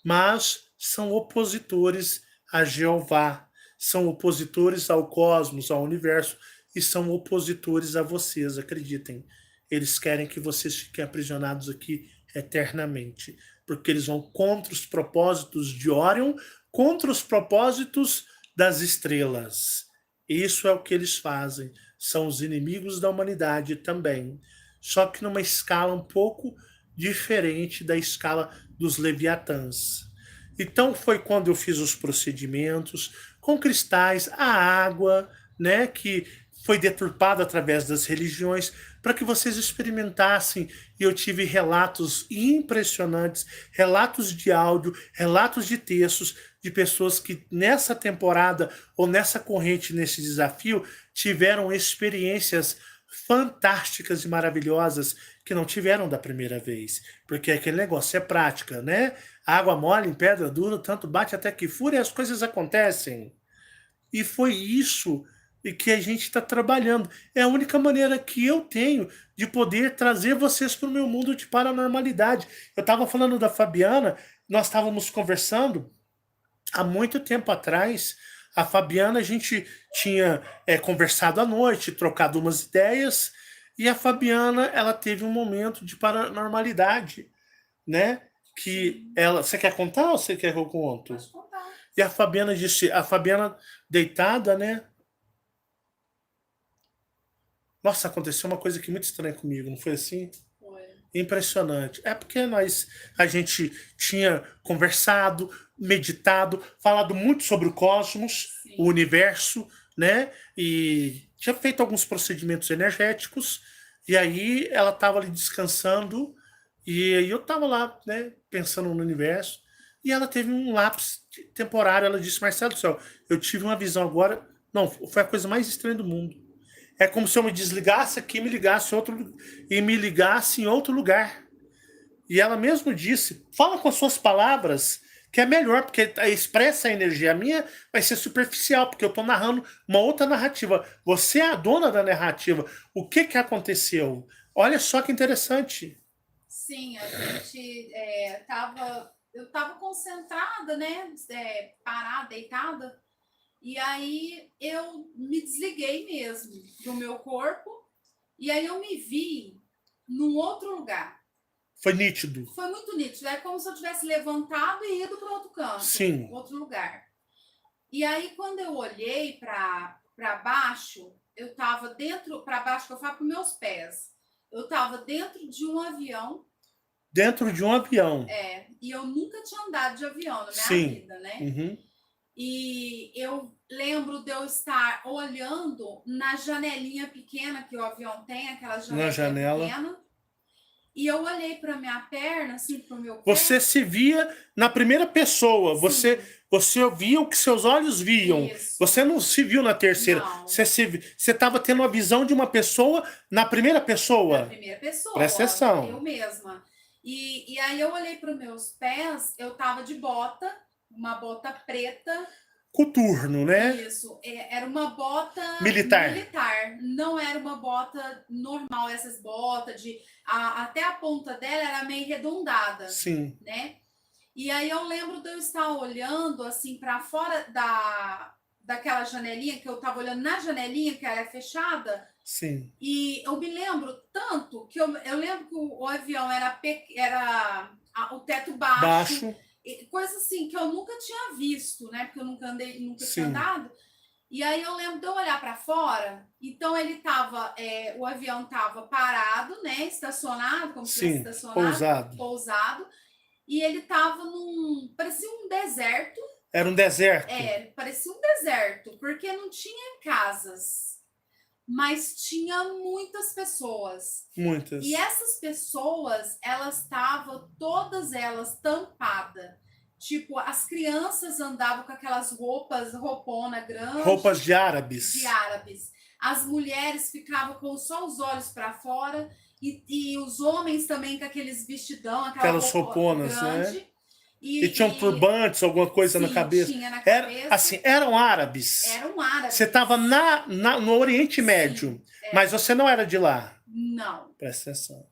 mas são opositores a Jeová, são opositores ao cosmos, ao universo, e são opositores a vocês, acreditem. Eles querem que vocês fiquem aprisionados aqui eternamente, porque eles vão contra os propósitos de Órion, contra os propósitos das estrelas. Isso é o que eles fazem. São os inimigos da humanidade também. Só que numa escala um pouco diferente da escala dos Leviatãs. Então foi quando eu fiz os procedimentos com cristais, a água, né, que foi deturpada através das religiões, para que vocês experimentassem. E eu tive relatos impressionantes, relatos de áudio, relatos de textos de pessoas que nessa temporada ou nessa corrente, nesse desafio, tiveram experiências fantásticas e maravilhosas que não tiveram da primeira vez. Porque aquele negócio é prática, né? Água mole em pedra dura, tanto bate até que fura e as coisas acontecem. E foi isso e que a gente está trabalhando. É a única maneira que eu tenho de poder trazer vocês para o meu mundo de paranormalidade. Eu estava falando da Fabiana, nós estávamos conversando há muito tempo atrás. A Fabiana, a gente tinha conversado à noite, trocado umas ideias, e a Fabiana, ela teve um momento de paranormalidade, né? Que ela. Você quer contar ou você quer que eu conto? Pode contar. E a Fabiana disse, a Fabiana deitada, né? Nossa, aconteceu uma coisa aqui muito estranha comigo, não foi assim? Foi. Impressionante. É porque a gente tinha conversado, meditado, falado muito sobre o cosmos, Sim. o universo, né? E tinha feito alguns procedimentos energéticos. E aí ela estava ali descansando e aí eu estava lá, né, pensando no universo. E ela teve um lapso temporário. Ela disse, Marcelo do céu, eu tive uma visão agora. Não, foi a coisa mais estranha do mundo. É como se eu me desligasse aqui e me ligasse em outro lugar. E ela mesmo disse, fala com as suas palavras, que é melhor, porque expressa a energia. A minha vai ser superficial, porque eu estou narrando uma outra narrativa. Você é a dona da narrativa. O que aconteceu? Olha só que interessante. Sim, a gente eu estava concentrada, né? Parada, deitada. E aí eu me desliguei mesmo do meu corpo. E aí eu me vi num outro lugar. Foi nítido. Foi muito nítido. É como se eu tivesse levantado e ido para outro canto. Sim. Outro lugar. E aí quando eu olhei para baixo, eu estava dentro, para baixo que eu falo para meus pés. Eu estava dentro de um avião. Dentro de um avião. E eu nunca tinha andado de avião na minha Sim. vida, né? Uhum. E eu lembro de eu estar olhando na janelinha pequena que o avião tem, aquela janelinha pequena. E eu olhei para minha perna, assim, para o meu pé. Você se via na primeira pessoa. Sim. Você via o que seus olhos viam. Isso. Você não se viu na terceira. Não. Você estava tendo a visão de uma pessoa na primeira pessoa. Na primeira pessoa. Presta atenção. Eu mesma. E aí eu olhei para os meus pés, eu tava de bota, uma bota preta. Coturno, né? Isso. Era uma bota militar. Não era uma bota normal, essas botas até a ponta dela era meio arredondada. Sim. Né? E aí eu lembro de eu estar olhando assim para fora daquela janelinha, que eu estava olhando na janelinha, que ela é fechada. Sim. E eu me lembro tanto que eu lembro que o avião era o teto baixo. Coisa assim que eu nunca tinha visto, né? Porque eu nunca tinha andado. E aí eu lembro de eu olhar para fora. Então ele tava, o avião tava parado, né? Estacionado, como se fosse estacionado, pousado. E ele tava parecia um deserto. Era um deserto? Parecia um deserto, porque não tinha casas. Mas tinha muitas pessoas. Muitas. E essas pessoas, elas estavam, todas elas, tampadas. Tipo, as crianças andavam com aquelas roupona grande. Roupas de árabes. De árabes. As mulheres ficavam com só os olhos para fora. E os homens também com aqueles vestidão, aquelas rouponas, grande. Né? E tinham turbantes, alguma coisa na cabeça. Tinha na cabeça. Assim, eram árabes. Eram árabes. Você estava no Oriente Médio, mas você não era de lá. Não. Presta atenção.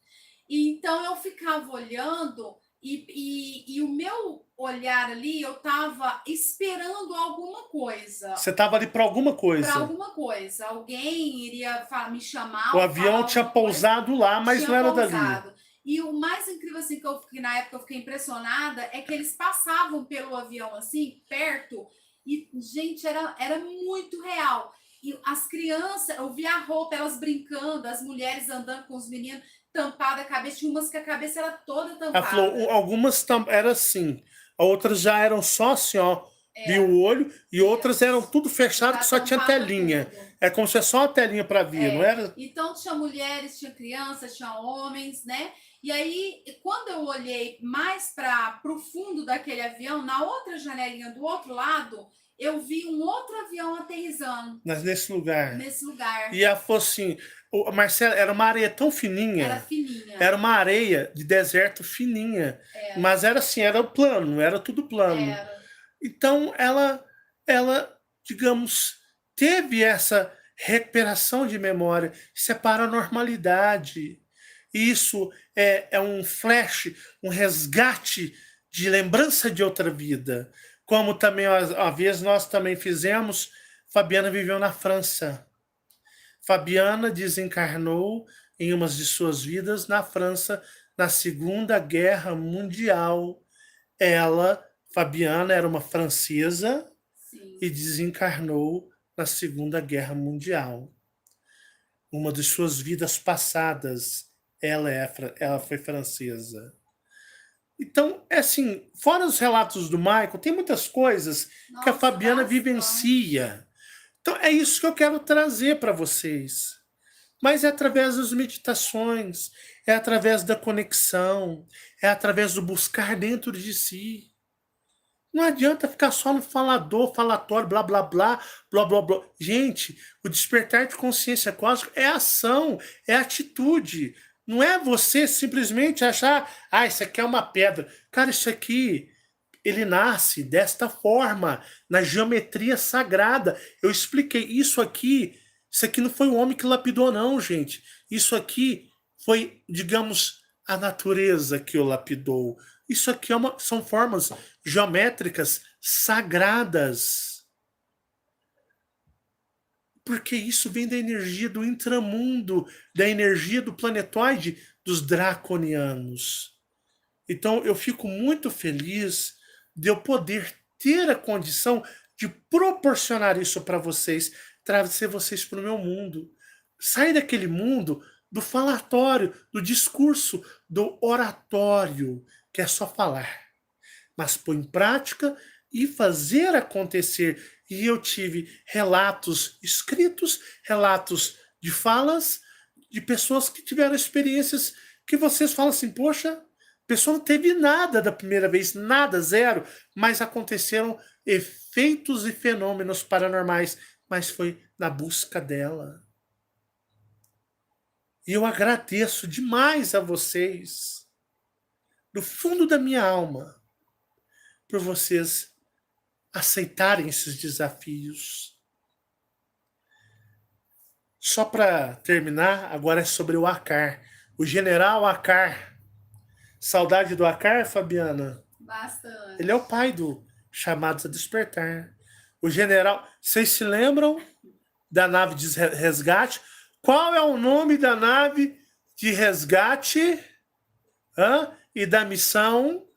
E então eu ficava olhando e o meu olhar ali, eu estava esperando alguma coisa. Você estava ali para alguma coisa. Para alguma coisa. Alguém iria me chamar. O avião tinha pousado lá, mas não era dali. E o mais incrível, assim, que na época eu fiquei impressionada, é que eles passavam pelo avião, assim, perto, e, gente, era muito real. E as crianças, eu via a roupa, elas brincando, as mulheres andando com os meninos, tampada a cabeça, tinha umas que a cabeça era toda tampada. Ela falou, algumas eram assim, outras já eram só assim, ó, via o olho, e outras eram tudo fechado, que só tinha telinha. Tudo. É como se fosse só uma telinha para ver, não era? Então tinha mulheres, tinha crianças, tinha homens, né? E aí, quando eu olhei mais para o fundo daquele avião, na outra janelinha do outro lado, eu vi um outro avião aterrissando. Mas nesse lugar. Nesse lugar. E ela falou assim, Marcela, era uma areia tão fininha. Era fininha. Era uma areia de deserto fininha. Mas era assim, era plano, era tudo plano. Então, ela, digamos, teve essa recuperação de memória. Isso é paranormalidade. Isso é um flash, um resgate de lembrança de outra vida. Como também, uma vez, nós também fizemos, Fabiana viveu na França. Fabiana desencarnou em uma de suas vidas na França, na Segunda Guerra Mundial. Ela, Fabiana, era uma francesa. Sim. E desencarnou na Segunda Guerra Mundial. Uma de suas vidas passadas, ela foi francesa. Então, é assim, fora os relatos do Michael, tem muitas coisas que a Fabiana vivencia. Então, é isso que eu quero trazer para vocês. Mas é através das meditações, é através da conexão, é através do buscar dentro de si. Não adianta ficar só no falatório, blá, blá, blá, blá, blá, blá. Gente, o despertar de consciência cósmica é ação, é atitude. Não é você simplesmente achar, isso aqui é uma pedra. Cara, isso aqui, ele nasce desta forma, na geometria sagrada. Eu expliquei, isso aqui não foi o homem que lapidou, não, gente. Isso aqui foi, digamos, a natureza que o lapidou. Isso aqui são formas geométricas sagradas. Porque isso vem da energia do intramundo, da energia do planetoide dos draconianos. Então eu fico muito feliz de eu poder ter a condição de proporcionar isso para vocês, trazer vocês para o meu mundo. Sair daquele mundo do falatório, do discurso, do oratório, que é só falar, mas pôr em prática e fazer acontecer. E eu tive relatos escritos, relatos de falas, de pessoas que tiveram experiências que vocês falam assim, poxa, a pessoa não teve nada da primeira vez, nada, zero, mas aconteceram efeitos e fenômenos paranormais, mas foi na busca dela. E eu agradeço demais a vocês, do fundo da minha alma, por vocês aceitarem esses desafios. Só para terminar, agora é sobre o Acar. O general Acar. Saudade do Acar, Fabiana? Bastante. Ele é o pai do Chamados a Despertar. O general... Vocês se lembram da nave de resgate? Qual é o nome da nave de resgate e da missão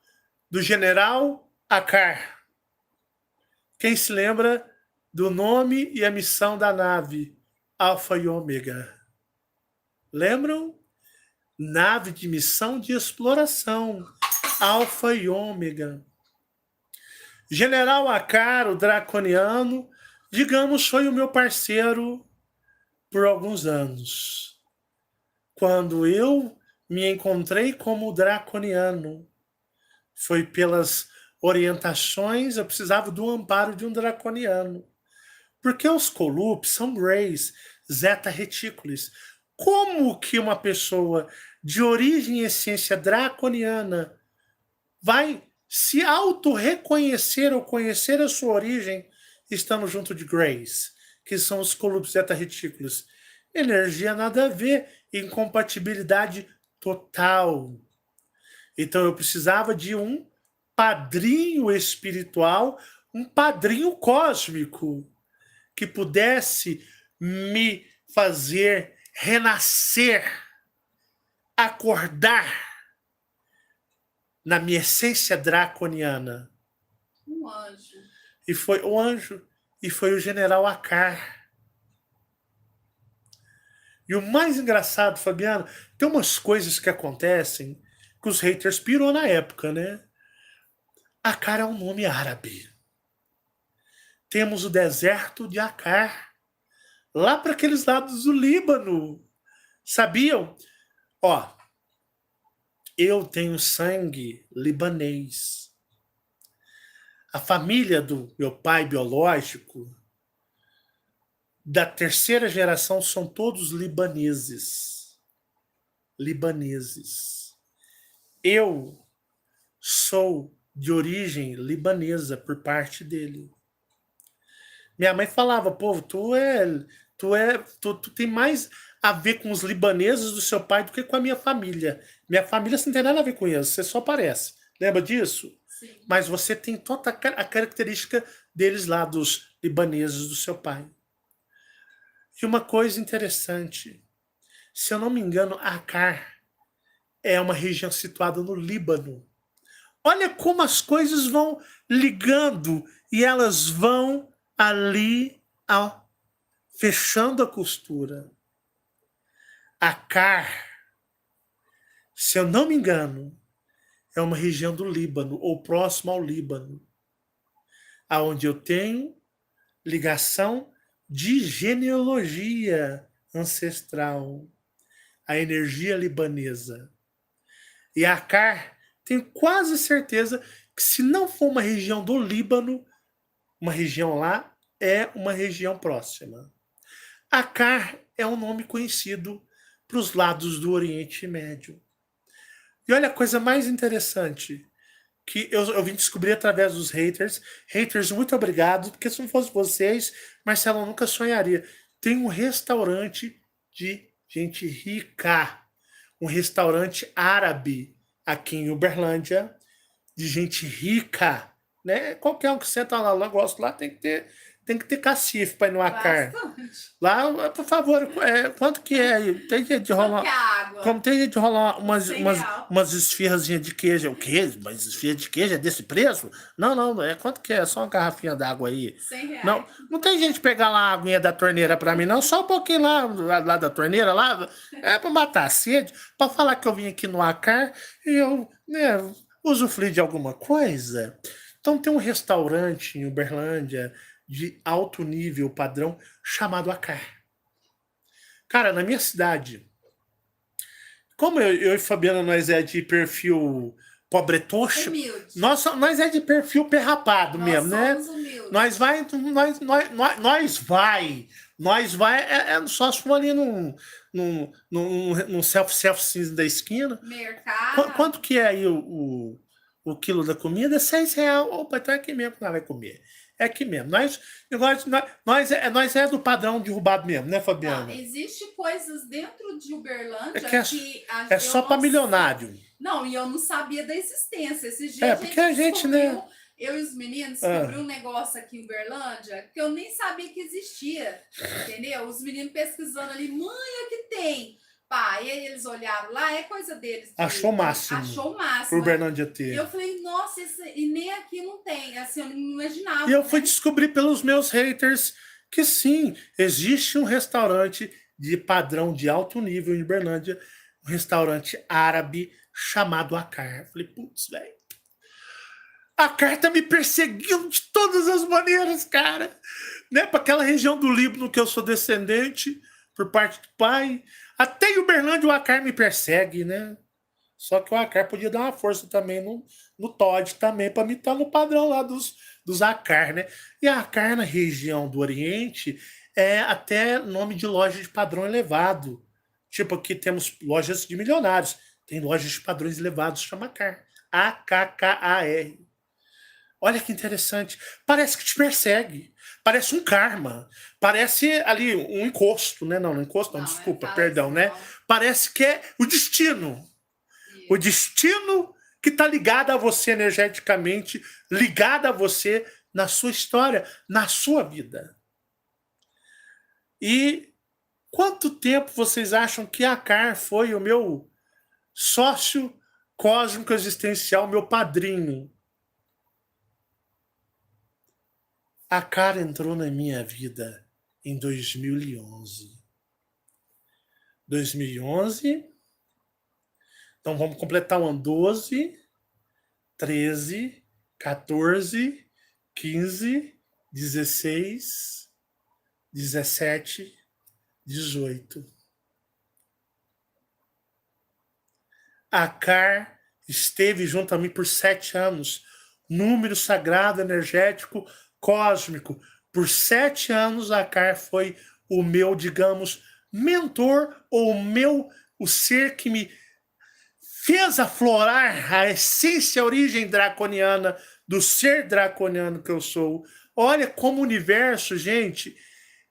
do general Acar? Quem se lembra do nome e a missão da nave? Alfa e Ômega. Lembram? Nave de missão de exploração. Alfa e Ômega. General Acar, o draconiano, digamos, foi o meu parceiro por alguns anos. Quando eu me encontrei como draconiano, foi pelas orientações, eu precisava do amparo de um draconiano. Porque os Colups são Greys, Zeta Retículos. Como que uma pessoa de origem e essência draconiana vai se auto-reconhecer ou conhecer a sua origem estando junto de Greys, que são os Colups Zeta Retículos? Energia nada a ver, incompatibilidade total. Então eu precisava de um padrinho espiritual, um padrinho cósmico que pudesse me fazer renascer, acordar na minha essência draconiana. Um anjo. E foi o anjo, e foi o general Akar. E o mais engraçado, Fabiano, tem umas coisas que acontecem que os haters pirou na época, né? Akar é um nome árabe. Temos o deserto de Akar, lá para aqueles lados do Líbano. Sabiam? Ó, eu tenho sangue libanês. A família do meu pai biológico, da terceira geração, são todos libaneses. Libaneses. Eu sou de origem libanesa por parte dele. Minha mãe falava, pô, tu tem mais a ver com os libaneses do seu pai do que com a minha família. Minha família não tem nada a ver com isso, você só parece. Lembra disso? Sim. Mas você tem toda a característica deles lá, dos libaneses do seu pai. E uma coisa interessante, se eu não me engano, Akar é uma região situada no Líbano. Olha como as coisas vão ligando e elas vão ali fechando a costura. Akar, se eu não me engano, é uma região do Líbano, ou próximo ao Líbano, aonde eu tenho ligação de genealogia ancestral, a energia libanesa. E Akar, tenho quase certeza que se não for uma região do Líbano, uma região lá, é uma região próxima. Akar é um nome conhecido para os lados do Oriente Médio. E olha a coisa mais interessante, que eu vim descobrir através dos haters. Haters, muito obrigado, porque se não fosse vocês, Marcelo nunca sonharia. Tem um restaurante de gente rica, um restaurante árabe aqui em Uberlândia, de gente rica, né? Qualquer um que senta lá, gosto lá, tem que ter cacife para ir no Akar. Lá, por favor, quanto que é? Tem jeito de rolar. Como tem jeito de rolar umas esfirrazinhas de queijo? O quê? Mas esfirra de queijo é desse preço? Não, quanto que é? Só uma garrafinha d'água aí. R$100. Não tem gente pegar lá a aguinha da torneira para mim, não. Só um pouquinho lá da torneira, lá. É para matar a sede, para falar que eu vim aqui no Akar e eu, né, usufruir de alguma coisa. Então tem um restaurante em Uberlândia de alto nível padrão chamado Akar. Cara, na minha cidade, como eu e Fabiana, nós é de perfil pobretoxo, nós é de perfil perrapado mesmo, né? Nós vai só se for ali num self-service da esquina. Mercado. Quanto que é aí o quilo da comida? R$6. Opa, então é aqui mesmo que nós vamos comer. É aqui mesmo. Nós é do padrão derrubado mesmo, né, Fabiana? Não, existe coisas dentro de Uberlândia que é só para milionário. Não, e eu não sabia da existência. Esses dias porque a gente, né? Eu e os meninos descobriu um negócio aqui em Uberlândia que eu nem sabia que existia, entendeu? Os meninos pesquisando ali, mãe, o que tem? Pá, e aí eles olharam lá, é coisa deles. Achou o máximo. Achou o máximo. Por Uberlândia ter. E eu falei, nossa, e nem aqui não tem. Assim, eu não imaginava. E eu fui descobrir pelos meus haters que sim, existe um restaurante de padrão de alto nível em Uberlândia, um restaurante árabe chamado Akar. Falei, putz, velho. Akar tá me perseguindo de todas as maneiras, cara. Né? Para aquela região do Líbano que eu sou descendente, por parte do pai. Até em Uberlândia o Akar me persegue, né? Só que o Akar podia dar uma força também no Todd também, para mim estar no padrão lá dos Akar, né? E a Akar na região do Oriente é até nome de loja de padrão elevado. Tipo, aqui temos lojas de milionários. Tem lojas de padrões elevados, chama Akar. AKKAR. Olha que interessante. Parece que te persegue. Parece um karma. Parece ali um encosto, né? Não encosto, não, desculpa, perdão, né? Parece que é o destino. O destino que está ligada a você energeticamente, ligada a você na sua história, na sua vida. E quanto tempo vocês acham que a Car foi o meu sócio cósmico existencial, meu padrinho? A Car entrou na minha vida em 2011. 2011. Então vamos completar o ano 12, 13, 14, 15, 16, 17, 18. A Car esteve junto a mim por 7 anos. Número sagrado, energético, cósmico. Por 7 anos a Car foi o meu, digamos, mentor, ou o ser que me fez aflorar a essência, a origem draconiana do ser draconiano que eu sou. Olha como o universo, gente,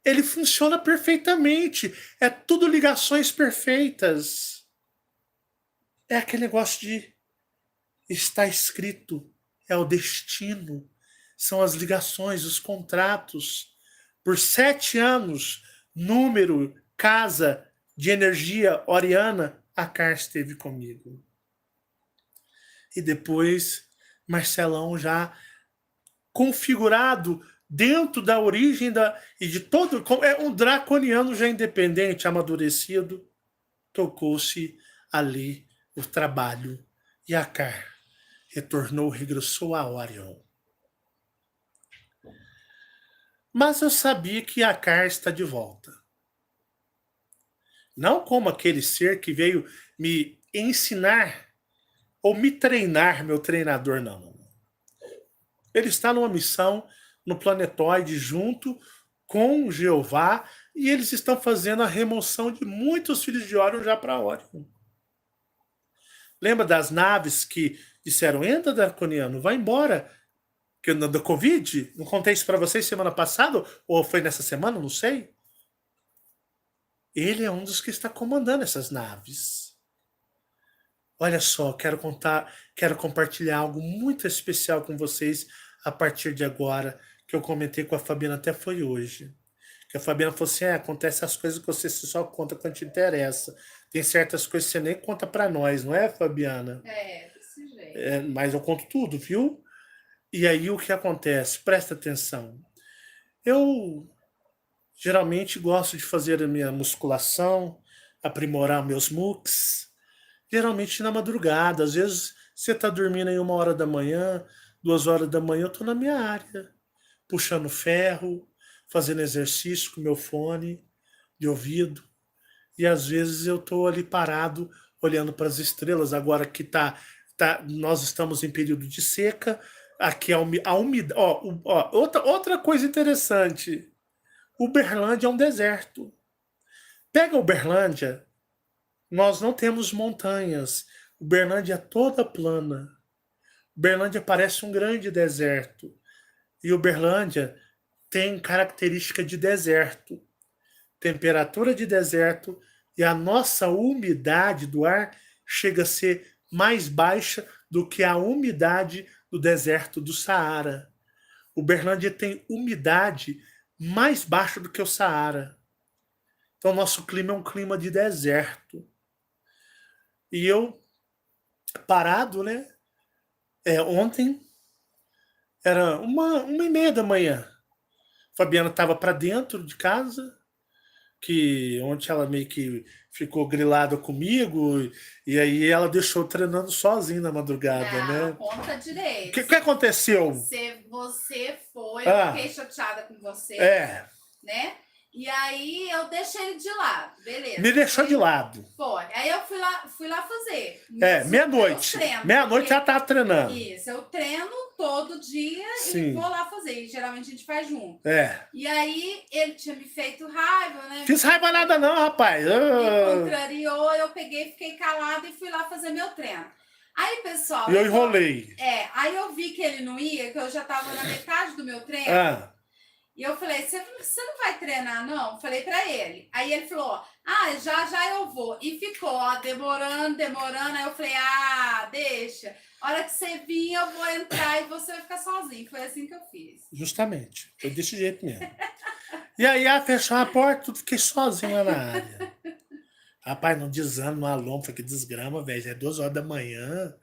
ele funciona perfeitamente. É tudo ligações perfeitas. É aquele negócio de está escrito, é o destino, são as ligações, os contratos. Por 7 anos, número, casa de energia oriana, a Car esteve comigo. E depois, Marcelão já configurado dentro da origem e de todo... É um draconiano já independente, amadurecido, tocou-se ali o trabalho. E a Car retornou, regressou a Orion. Mas eu sabia que a Car está de volta. Não como aquele ser que veio me ensinar ou me treinar, meu treinador, não. Ele está numa missão no planetóide junto com Jeová e eles estão fazendo a remoção de muitos filhos de Orion já para Orion. Lembra das naves que disseram, entra, draconiano, vai embora, que da Covid? Não contei isso para vocês semana passada, ou foi nessa semana, não sei. Ele é um dos que está comandando essas naves. Olha só, quero compartilhar algo muito especial com vocês a partir de agora, que eu comentei com a Fabiana, até foi hoje. Que a Fabiana falou assim, acontece as coisas que você só conta quando te interessa. Tem certas coisas que você nem conta para nós, não é, Fabiana? Desse jeito. Mas eu conto tudo, viu? E aí o que acontece? Presta atenção. Eu geralmente gosto de fazer a minha musculação, aprimorar meus MOOCs, geralmente na madrugada. Às vezes você está dormindo aí 1h da manhã, 2h da manhã, eu estou na minha área, puxando ferro, fazendo exercício com meu fone de ouvido. E às vezes eu estou ali parado, olhando para as estrelas. Agora que nós estamos em período de seca, aqui a umidade. Outra coisa interessante. Uberlândia é um deserto. Pega Uberlândia, nós não temos montanhas. Uberlândia é toda plana. Uberlândia parece um grande deserto. E Uberlândia tem característica de deserto, temperatura de deserto, e a nossa umidade do ar chega a ser mais baixa do que a umidade do deserto do Saara. Uberlândia tem umidade mais baixa do que o Saara. Então, nosso clima é um clima de deserto. E eu, parado, né? Ontem, era 1h30 da manhã. Fabiana estava para dentro de casa, que ontem ela meio que ficou grilada comigo, e aí ela deixou treinando sozinha na madrugada, né? Conta direito. O que aconteceu? Você foi, eu fiquei chateada com você, né? E aí eu deixei ele de lado, beleza. Me deixou de lado. Foi. Aí eu fui lá fazer. Meia-noite. Meia-noite já tava treinando. Isso, eu treino todo dia. Sim. E vou lá fazer. E geralmente a gente faz junto. E aí ele tinha me feito raiva, né? Fiz raiva nada não, rapaz. Me contrariou, eu peguei, fiquei calada e fui lá fazer meu treino. Aí, pessoal... Eu enrolei. Aí eu vi que ele não ia, que eu já tava na metade do meu treino. E eu falei, você não vai treinar, não? Falei pra ele. Aí ele falou, já eu vou. E ficou, ó, demorando. Aí eu falei, deixa. A hora que você vir, eu vou entrar e você vai ficar sozinho. Foi assim que eu fiz. Justamente. Foi desse jeito mesmo. E aí, fechou a porta, fiquei sozinho lá na área. Rapaz, no desânimo, no alombo, que desgrama, velho. É 2 horas da manhã.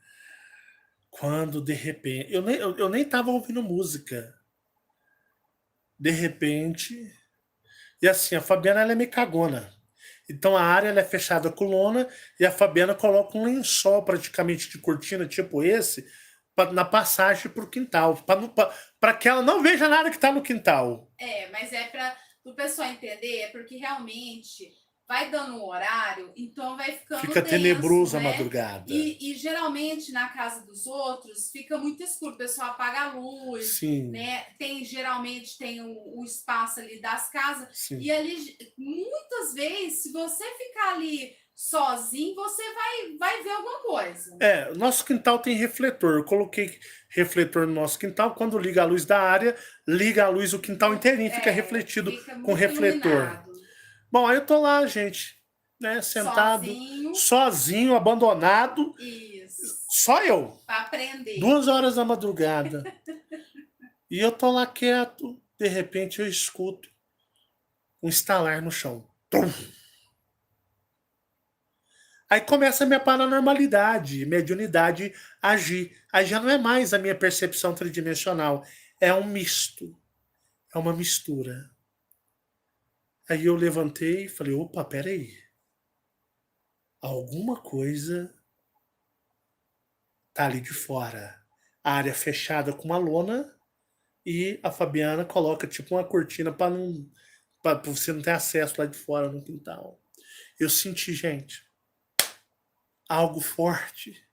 Quando, de repente... Eu nem tava ouvindo música. De repente... E assim, a Fabiana, ela é meio cagona. Então a área ela é fechada com lona e a Fabiana coloca um lençol praticamente de cortina, tipo esse, na passagem para o quintal. Para que ela não veja nada que está no quintal. Mas é para o pessoal entender, é porque realmente... vai dando um horário, então vai ficando fica denso, tenebroso, né? A madrugada. E geralmente na casa dos outros fica muito escuro, o pessoal apaga a luz, Sim. Né? Geralmente tem o espaço ali das casas. Sim. E ali, muitas vezes, se você ficar ali sozinho, você vai ver alguma coisa. Nosso quintal tem refletor. Eu coloquei refletor no nosso quintal. Quando liga a luz da área, liga a luz, o quintal inteirinho fica refletido com refletor. Iluminado. Bom, aí eu tô lá, gente, né, sentado, sozinho, abandonado. Isso. Só eu. Pra aprender. 2 horas da madrugada. E eu tô lá quieto, de repente eu escuto um estalar no chão. Tum! Aí começa a minha paranormalidade, mediunidade agir. Aí já não é mais a minha percepção tridimensional. É um misto. É uma mistura. Aí eu levantei e falei, opa, peraí. Alguma coisa tá ali de fora. A área fechada com uma lona e a Fabiana coloca tipo uma cortina para você não ter acesso lá de fora no quintal. Eu senti, gente, algo forte.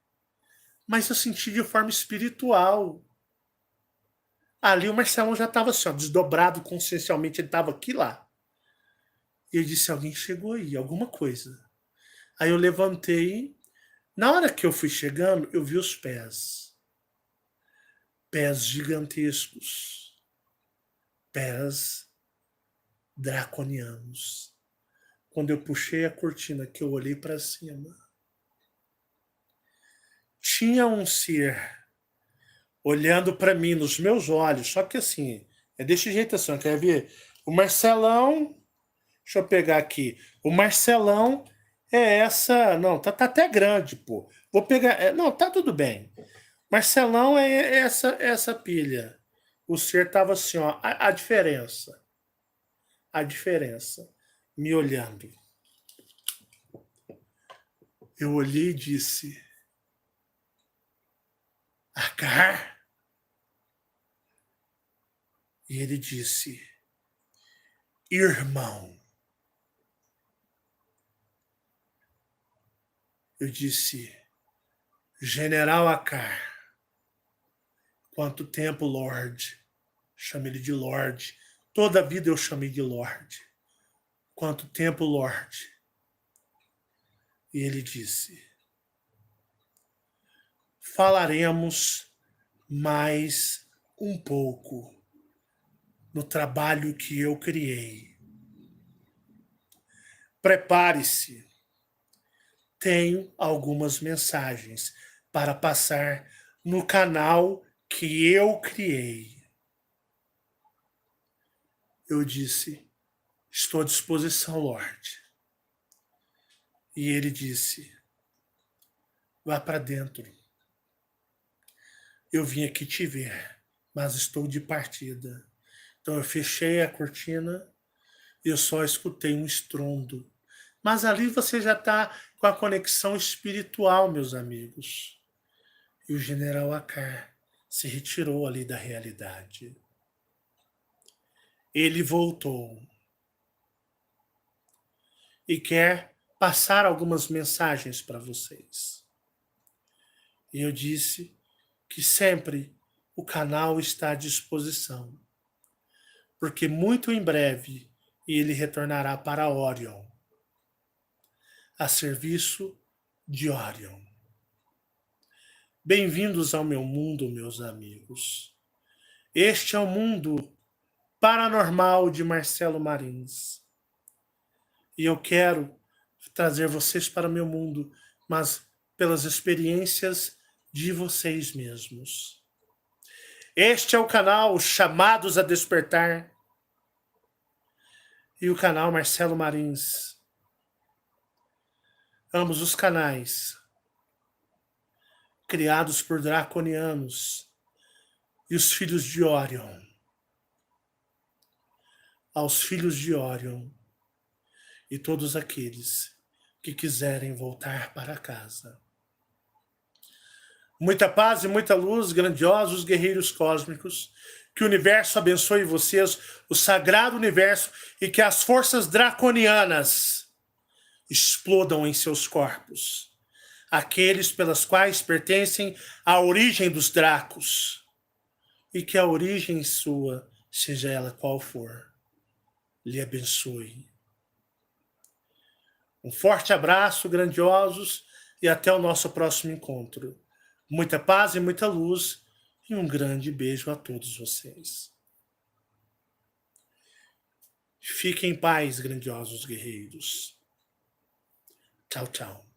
Mas eu senti de forma espiritual. Ali o Marcelão já estava assim, ó, desdobrado consciencialmente, ele estava aqui lá. E eu disse, alguém chegou aí, alguma coisa. Aí eu levantei. Na hora que eu fui chegando, eu vi os pés. Pés gigantescos. Pés draconianos. Quando eu puxei a cortina, que eu olhei para cima, tinha um ser olhando para mim nos meus olhos, só que assim, é desse jeito assim, quer ver? O Marcelão, deixa eu pegar aqui, o Marcelão é essa, não, tá até grande, pô. Vou pegar, não, tá tudo bem. Marcelão é essa pilha. O ser tava assim, ó, a diferença. A diferença. Me olhando. Eu olhei e disse, Acar? E ele disse, irmão. Eu disse, General Acar. Quanto tempo, Lorde? Chamei ele de Lorde. Toda a vida eu chamei de Lorde. Quanto tempo, Lorde? E ele disse, falaremos mais um pouco no trabalho que eu criei. Prepare-se. Tenho algumas mensagens para passar no canal que eu criei. Eu disse, estou à disposição, Lorde. E ele disse, vá para dentro. Eu vim aqui te ver, mas estou de partida. Então eu fechei a cortina e eu só escutei um estrondo. Mas ali você já está com a conexão espiritual, meus amigos. E o general Acar se retirou ali da realidade. Ele voltou e quer passar algumas mensagens para vocês. E eu disse que sempre o canal está à disposição, porque muito em breve ele retornará para Orion, a serviço de Orion. Bem-vindos ao meu mundo, meus amigos. Este é o mundo paranormal de Marcelo Marins. E eu quero trazer vocês para o meu mundo, mas pelas experiências de vocês mesmos. Este é o canal Chamados a Despertar e o canal Marcelo Marins. Ambos os canais criados por draconianos e os filhos de Orion. Aos filhos de Orion e todos aqueles que quiserem voltar para casa. Muita paz e muita luz, grandiosos guerreiros cósmicos. Que o universo abençoe vocês, o sagrado universo, e que as forças draconianas explodam em seus corpos. Aqueles pelas quais pertencem à origem dos dracos. E que a origem sua, seja ela qual for, lhe abençoe. Um forte abraço, grandiosos, e até o nosso próximo encontro. Muita paz e muita luz, e um grande beijo a todos vocês. Fiquem em paz, grandiosos guerreiros. Tchau, tchau.